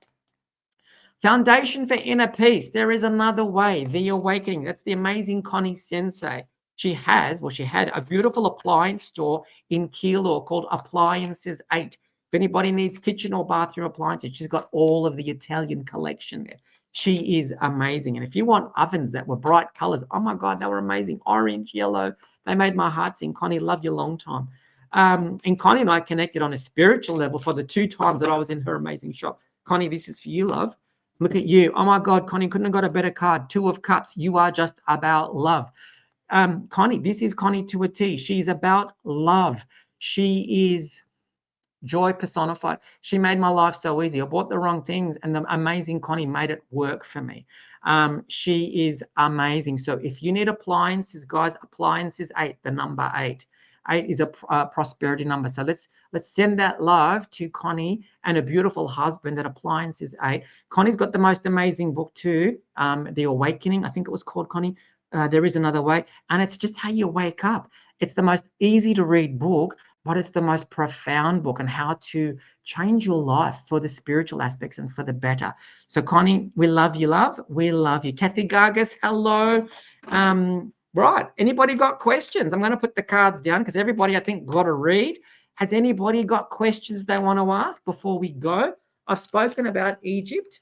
Foundation for Inner Peace. There is another way. The Awakening. That's the amazing Connie Sensei. She had a beautiful appliance store in Keilor called Appliances 8. If anybody needs kitchen or bathroom appliances, she's got all of the Italian collection there. She is amazing. And if you want ovens that were bright colors, oh my God, they were amazing. Orange, yellow. They made my heart sing. Connie, love you long time. And Connie and I connected on a spiritual level for the 2 times that I was in her amazing shop. Connie, this is for you, love. Look at you. Oh my God, Connie, couldn't have got a better card. 2 of Cups. You are just about love. Connie, this is Connie to a T. She's about love. She is joy personified. She made my life so easy. I bought the wrong things, and the amazing Connie made it work for me. She is amazing. So if you need appliances, guys, Appliances 8, the number 8. 8 is a prosperity number. So let's send that love to Connie and a beautiful husband at Appliances 8. Connie's got the most amazing book too, The Awakening. I think it was called, Connie. There is Another Way. And it's just how you wake up. It's the most easy to read book, but it's the most profound book on how to change your life for the spiritual aspects and for the better. So Connie, we love you, love. We love you. Kathy Gargas, hello. Right. Anybody got questions? I'm going to put the cards down because everybody, I think, got to read. Has anybody got questions they want to ask before we go? I've spoken about Egypt.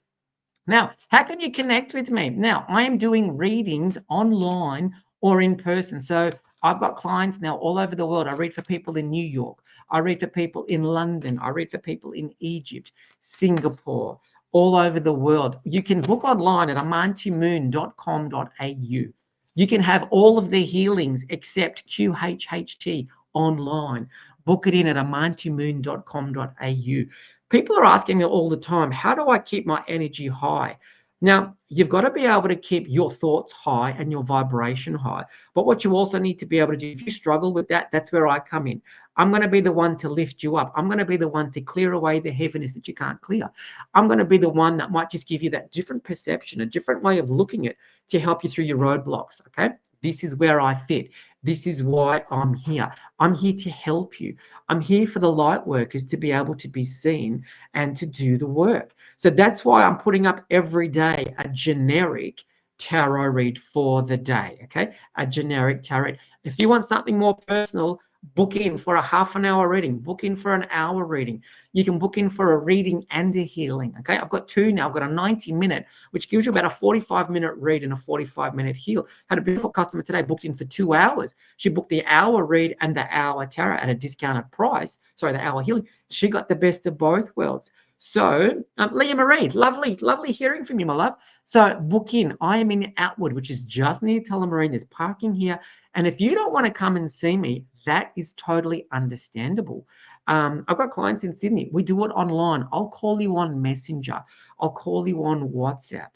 Now, how can you connect with me? Now, I am doing readings online or in person. So I've got clients now all over the world. I read for people in New York. I read for people in London. I read for people in Egypt, Singapore, all over the world. You can book online at amantimoon.com.au. You can have all of the healings except QHHT online. Book it in at amantimoon.com.au. People are asking me all the time, how do I keep my energy high? Now, you've got to be able to keep your thoughts high and your vibration high. But what you also need to be able to do, if you struggle with that, that's where I come in. I'm going to be the one to lift you up. I'm going to be the one to clear away the heaviness that you can't clear. I'm going to be the one that might just give you that different perception, a different way of looking at it to help you through your roadblocks, okay? This is where I fit. This is why I'm here. I'm here to help you. I'm here for the light workers to be able to be seen and to do the work. So that's why I'm putting up every day a generic tarot read for the day, okay? A generic tarot read. If you want something more personal, book in for a half an hour reading, book in for an hour reading. You can book in for a reading and a healing, okay? I've got two now. I've got a 90-minute, which gives you about a 45-minute read and a 45-minute heal. Had a beautiful customer today booked in for 2 hours. She booked the hour read and the hour tarot at a discounted price. Sorry, the hour healing. She got the best of both worlds. So, Leah Marie, lovely hearing from you, my love. So book in. I am in Outwood, which is just near Tullamarine. There's parking here. And if you don't want to come and see me, that is totally understandable. I've got clients in Sydney. We do it online. I'll call you on Messenger. I'll call you on WhatsApp.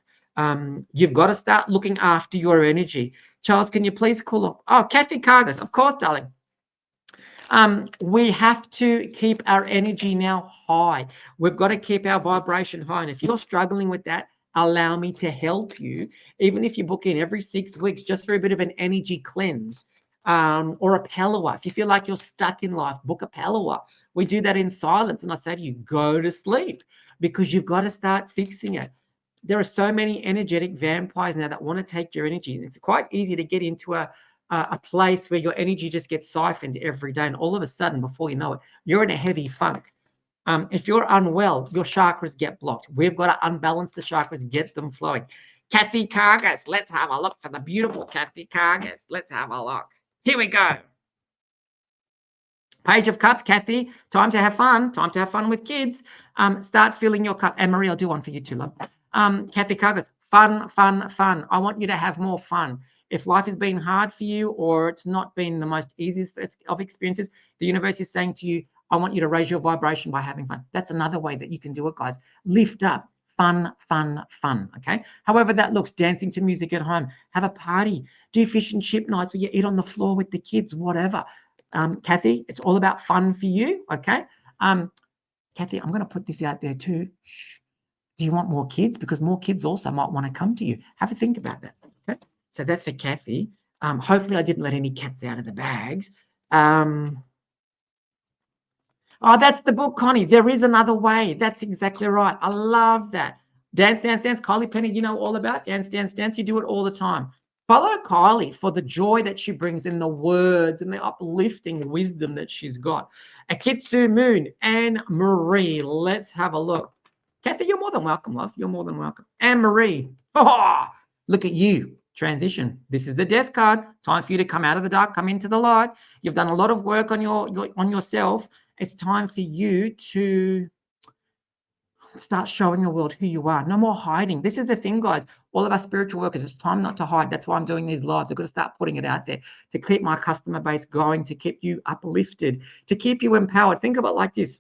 You've got to start looking after your energy. Charles, can you please call up? Oh, Kathy Cargus. Of course, darling. We have to keep our energy now high. We've got to keep our vibration high. And if you're struggling with that, allow me to help you. Even if you book in every 6 weeks, just for a bit of an energy cleanse, or a Palawa. If you feel like you're stuck in life, book a Palawa. We do that in silence. And I say to you, go to sleep, because you've got to start fixing it. There are so many energetic vampires now that want to take your energy. It's quite easy to get into a place where your energy just gets siphoned every day. And all of a sudden, before you know it, you're in a heavy funk. If you're unwell, your chakras get blocked. We've got to unbalance the chakras, get them flowing. Kathy Cargus, let's have a look for the beautiful Kathy Cargus. Let's have a look. Here we go. Page of Cups, Kathy. Time to have fun. Time to have fun with kids. Start filling your cup. And Marie, I'll do one for you too, love. Kathy Cargus, fun. I want you to have more fun. If life has been hard for you, or it's not been the most easiest of experiences, the universe is saying to you, I want you to raise your vibration by having fun. That's another way that you can do it, guys. Lift up. Fun. Okay. However that looks, dancing to music at home, have a party, do fish and chip nights where you eat on the floor with the kids, whatever. Kathy, it's all about fun for you. Okay. Kathy, I'm going to put this out there too. Shh. Do you want more kids? Because more kids also might want to come to you. Have a think about that. Okay. So that's for Kathy. Hopefully I didn't let any cats out of the bags. Oh, that's the book, Connie. There is another way. That's exactly right. I love that. Dance. Kylie Penny, you know all about dance. You do it all the time. Follow Kylie for the joy that she brings in the words and the uplifting wisdom that she's got. Akitsu Moon and Marie. Let's have a look. Kathy, you're more than welcome, love. You're more than welcome. And Marie. Oh, look at you. Transition. This is the death card. Time for you to come out of the dark, come into the light. You've done a lot of work on on yourself. It's time for you to start showing the world who you are. No more hiding. This is the thing, guys. All of our spiritual workers, it's time not to hide. That's why I'm doing these lives. I've got to start putting it out there to keep my customer base going, to keep you uplifted, to keep you empowered. Think of it like this.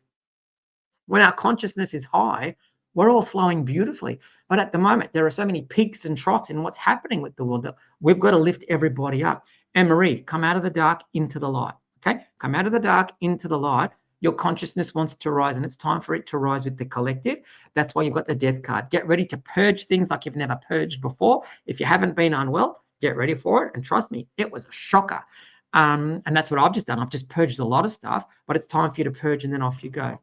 When our consciousness is high, we're all flowing beautifully. But at the moment, there are so many peaks and troughs in what's happening with the world that we've got to lift everybody up. And Marie, come out of the dark into the light. Okay? Come out of the dark into the light. Your consciousness wants to rise, and it's time for it to rise with the collective. That's why you've got the death card. Get ready to purge things like you've never purged before. If you haven't been unwell, get ready for it. And trust me, it was a shocker. And that's what I've just done. I've just purged a lot of stuff, but it's time for you to purge, and then off you go.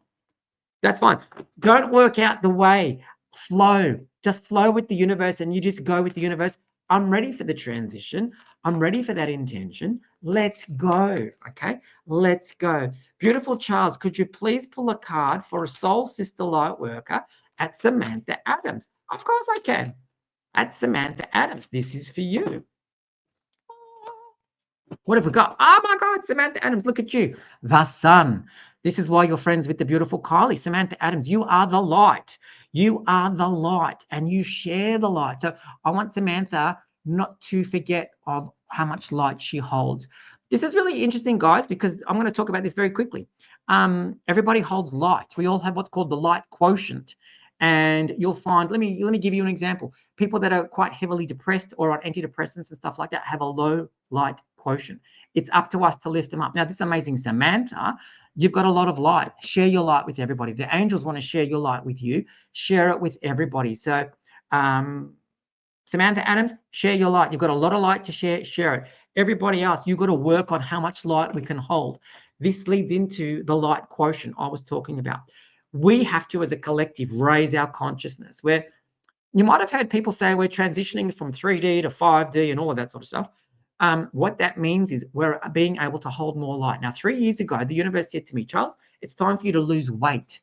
That's fine. Don't work out the way. Flow. Just flow with the universe, and you just go with the universe. I'm ready for the transition. I'm ready for that intention. Let's go. Okay. Let's go. Beautiful Charles, could you please pull a card for a soul sister light worker at Samantha Adams? Of course I can. At Samantha Adams. This is for you. What have we got? Oh my God, Samantha Adams, look at you. The sun. This is why you're friends with the beautiful Kylie. Samantha Adams, you are the light. You are the light, and you share the light. So I want Samantha not to forget of how much light she holds. This is really interesting, guys, because I'm going to talk about this very quickly. Everybody holds light. We all have what's called the light quotient. And you'll find, let me give you an example. People that are quite heavily depressed or on antidepressants and stuff like that have a low light quotient. It's up to us to lift them up. Now, this amazing Samantha, you've got a lot of light. Share your light with everybody. The angels want to share your light with you. Share it with everybody. So, Samantha Adams, share your light. You've got a lot of light to share it. Everybody else, you've got to work on how much light we can hold. This leads into the light quotient I was talking about. We have to, as a collective, raise our consciousness. You might have heard people say we're transitioning from 3D to 5D and all of that sort of stuff. What that means is we're being able to hold more light. Now, 3 years ago, the universe said to me, Charles, it's time for you to lose weight.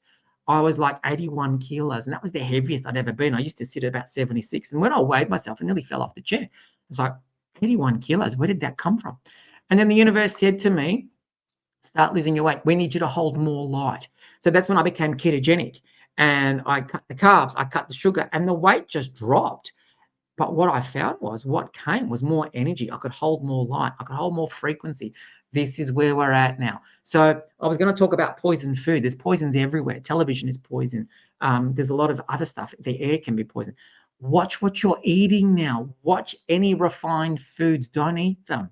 I was like 81 kilos, and that was the heaviest I'd ever been. I used to sit at about 76. And when I weighed myself, I nearly fell off the chair. I was like, 81 kilos, where did that come from? And then the universe said to me, start losing your weight. We need you to hold more light. So that's when I became ketogenic, and I cut the carbs, I cut the sugar, and the weight just dropped. But what I found was what came was more energy. I could hold more light. I could hold more frequency. This is where we're at now. So I was going to talk about poison food. There's poisons everywhere. Television is poison. There's a lot of other stuff. The air can be poison. Watch what you're eating now. Watch any refined foods. Don't eat them.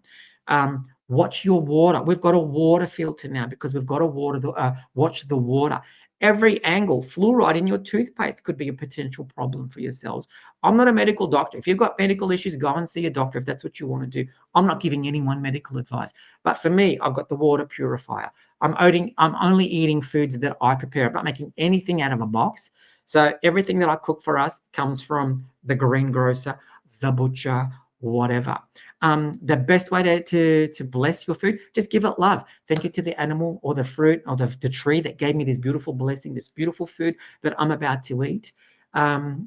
Watch your water. We've got a water filter now because we've got to watch the water. Every angle, fluoride in your toothpaste could be a potential problem for yourselves. I'm not a medical doctor. If you've got medical issues, go and see a doctor if that's what you want to do. I'm not giving anyone medical advice. But for me, I've got the water purifier. I'm only eating foods that I prepare. I'm not making anything out of a box. So everything that I cook for us comes from the greengrocer, the butcher, whatever. The best way to bless your food, just give it love. Thank you to the animal or the fruit or the tree that gave me this beautiful blessing, this beautiful food that I'm about to eat.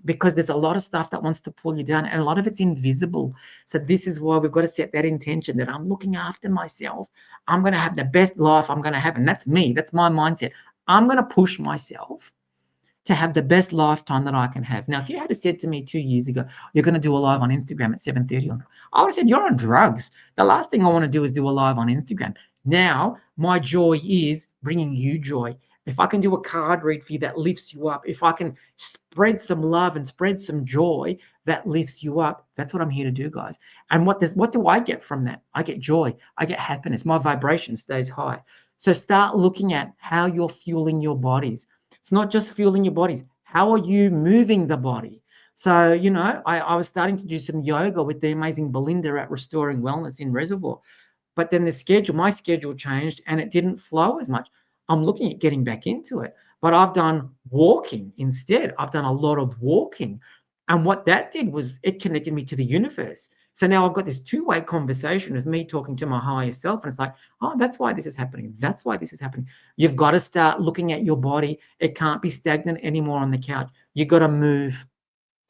Because there's a lot of stuff that wants to pull you down, and a lot of it's invisible. So this is why we've got to set that intention that I'm looking after myself. I'm going to have the best life I'm going to have. And that's me. That's my mindset. I'm going to push myself to have the best lifetime that I can have. Now, if you had said to me 2 years ago, you're going to do a live on Instagram at 7:30, I would have said, you're on drugs. The last thing I want to do is do a live on Instagram. Now, my joy is bringing you joy. If I can do a card read for you that lifts you up, if I can spread some love and spread some joy that lifts you up, that's what I'm here to do, guys. And what do I get from that? I get joy. I get happiness. My vibration stays high. So start looking at how you're fueling your bodies. It's not just fueling your bodies. How are you moving the body? So, I was starting to do some yoga with the amazing Belinda at Restoring Wellness in Reservoir. But then my schedule changed and it didn't flow as much. I'm looking at getting back into it. But I've done walking instead. I've done a lot of walking. And what that did was it connected me to the universe. So now I've got this two-way conversation with me talking to my higher self. And it's like, oh, that's why this is happening. That's why this is happening. You've got to start looking at your body. It can't be stagnant anymore on the couch. You've got to move.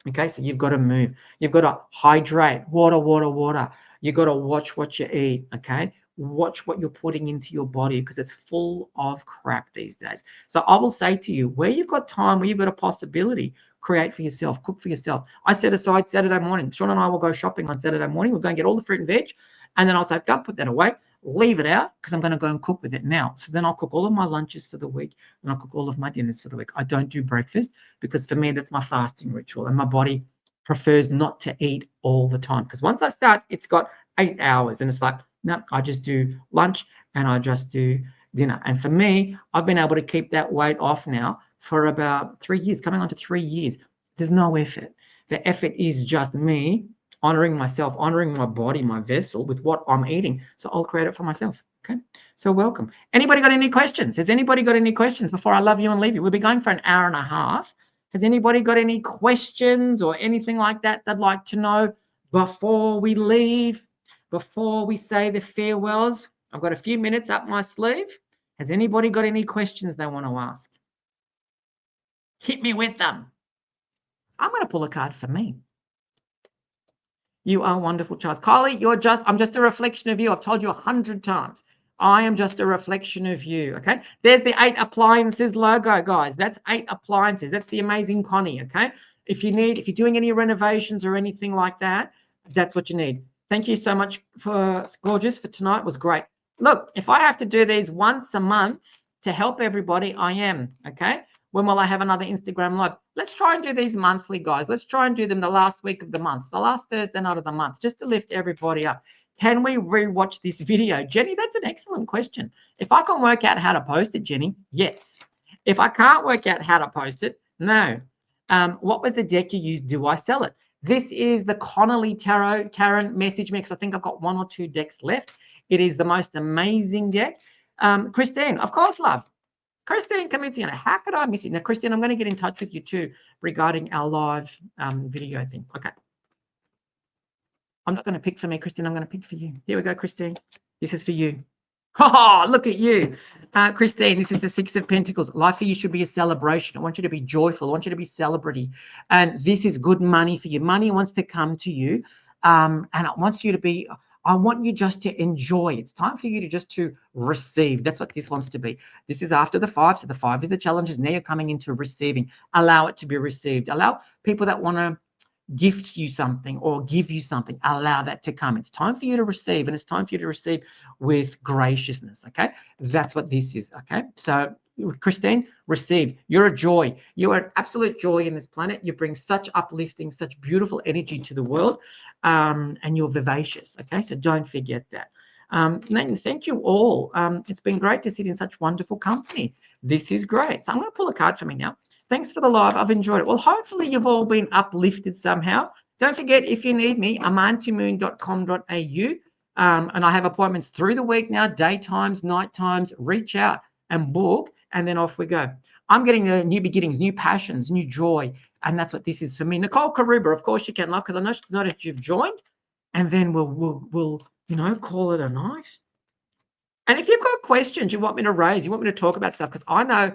Okay, so you've got to move. You've got to hydrate. Water, water, water. You've got to watch what you eat. Okay, watch what you're putting into your body because it's full of crap these days. So I will say to you, where you've got time, where you've got a possibility, create for yourself, cook for yourself. I set aside Saturday morning. Sean and I will go shopping on Saturday morning. We'll go and get all the fruit and veg. And then I'll say, don't put that away. Leave it out because I'm going to go and cook with it now. So then I'll cook all of my lunches for the week and I'll cook all of my dinners for the week. I don't do breakfast because for me, that's my fasting ritual. And my body prefers not to eat all the time because once I start, it's got 8 hours and it's like, no, I just do lunch and I just do dinner. And for me, I've been able to keep that weight off now for about 3 years, coming on to 3 years. There's no effort. The effort is just me honoring myself, honoring my body, my vessel with what I'm eating. So I'll create it for myself. Okay. So welcome. Anybody got any questions? Has anybody got any questions before I love you and leave you? We'll be going for an hour and a half. Has anybody got any questions or anything like that they'd like to know before we leave, before we say the farewells? I've got a few minutes up my sleeve. Has anybody got any questions they want to ask? Hit me with them. I'm going to pull a card for me. You are wonderful, Charles. Kylie, I'm just a reflection of you. I've told you 100 times. I am just a reflection of you, okay? There's the 8 appliances logo, guys. That's 8 appliances. That's the amazing Connie, okay? If you're doing any renovations or anything like that, that's what you need. Thank you so much for Gorgeous for tonight. It was great. Look, if I have to do these once a month to help everybody, I am, okay? When will I have another Instagram live? Let's try and do these monthly, guys. Let's try and do them the last week of the month, the last Thursday night of the month, just to lift everybody up. Can we rewatch this video? Jenny, that's an excellent question. If I can work out how to post it, Jenny, yes. If I can't work out how to post it, no. What was the deck you used? Do I sell it? This is the Connolly Tarot Karen Message Mix. I think I've got 1 or 2 decks left. It is the most amazing deck. Christine, of course, love. Christine Camiziano, how could I miss you? Now, Christine, I'm going to get in touch with you too regarding our live video thing. Okay. I'm not going to pick for me, Christine. I'm going to pick for you. Here we go, Christine. This is for you. Oh, look at you. Christine, this is the Six of Pentacles. Life for you should be a celebration. I want you to be joyful. I want you to be celebrating. And this is good money for you. Money wants to come to you. And it wants you to be, I want you just to enjoy. It's time for you to just to receive. That's what this wants to be. This is after the 5. So the 5 is the challenges. Now you're coming into receiving. Allow it to be received. Allow people that want to gift you something or give you something, allow that to come. It's time for you to receive, and it's time for you to receive with graciousness. Okay, that's what this is. Okay, so Christine, receive. You're a joy. You are an absolute joy in this planet. You bring such uplifting, such beautiful energy to the world, and you're vivacious. Okay, so don't forget that. Thank you all. It's been great to sit in such wonderful company. This is great. So I'm going to pull a card for me now. Thanks for the live. I've enjoyed it. Well, hopefully you've all been uplifted somehow. Don't forget, if you need me, amantimoon.com.au. And I have appointments through the week now, daytimes, night times. Reach out and book, and then off we go. I'm getting new beginnings, new passions, new joy. And that's what this is for me. Nicole Karuba, of course you can, love, because I know she's not that you've joined. And then we'll call it a night. And if you've got questions you want me to raise, you want me to talk about stuff, because I know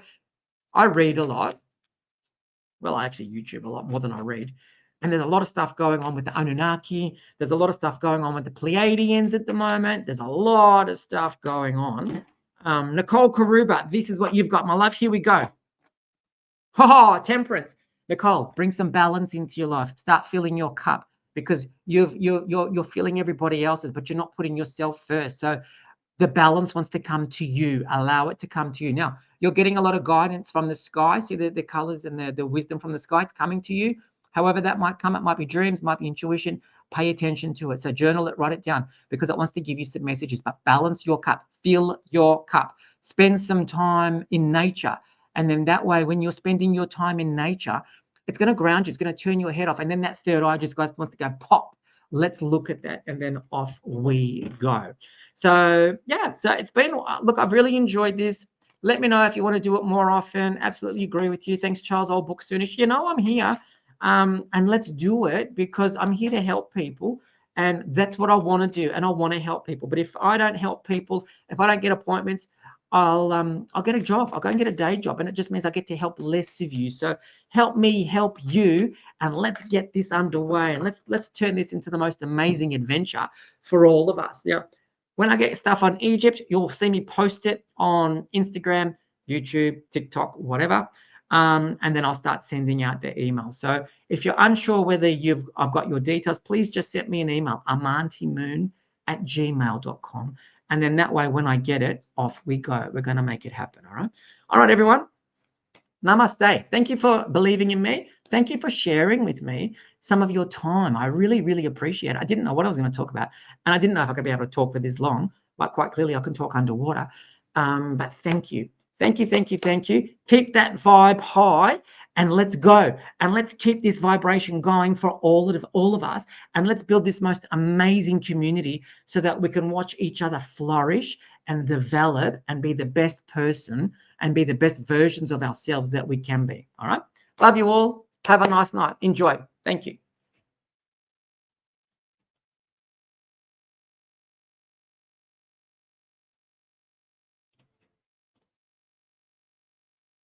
I read a lot. Well, I actually YouTube a lot more than I read. And there's a lot of stuff going on with the Anunnaki. There's a lot of stuff going on with the Pleiadians at the moment. There's a lot of stuff going on. Nicole Karuba, this is what you've got, my love. Here we go. Oh, temperance. Nicole, bring some balance into your life. Start filling your cup, because you're filling everybody else's, but you're not putting yourself first. So the balance wants to come to you. Allow it to come to you. Now, you're getting a lot of guidance from the sky. See the colors and the wisdom from the sky. It's coming to you. However that might come, it might be dreams, might be intuition. Pay attention to it. So journal it, write it down, because it wants to give you some messages. But balance your cup. Fill your cup. Spend some time in nature. And then that way, when you're spending your time in nature, it's going to ground you. It's going to turn your head off. And then that third eye just wants to go pop. Let's look at that. And then off we go. So yeah, so it's been, look, I've really enjoyed this. Let me know if you want to do it more often. Absolutely agree with you. Thanks, Charles. I'll book soonish. You know, I'm here. And let's do it, because I'm here to help people. And that's what I want to do. And I want to help people. But if I don't help people, if I don't get appointments, I'll get a job. I'll go and get a day job. And it just means I get to help less of you. So help me help you, and let's get this underway. And let's turn this into the most amazing adventure for all of us. Now, when I get stuff on Egypt, you'll see me post it on Instagram, YouTube, TikTok, whatever. And then I'll start sending out the email. So if you're unsure whether I've got your details, please just send me an email, amantimoon@gmail.com. And then that way, when I get it, off we go. We're going to make it happen. All right. All right, everyone. Namaste. Thank you for believing in me. Thank you for sharing with me some of your time. I really, really appreciate it. I didn't know what I was going to talk about, and I didn't know if I could be able to talk for this long, but quite clearly I can talk underwater. But thank you. Thank you, thank you, thank you. Keep that vibe high, and let's go. And let's keep this vibration going for all of us. And let's build this most amazing community so that we can watch each other flourish and develop and be the best person and be the best versions of ourselves that we can be. All right. Love you all. Have a nice night. Enjoy. Thank you.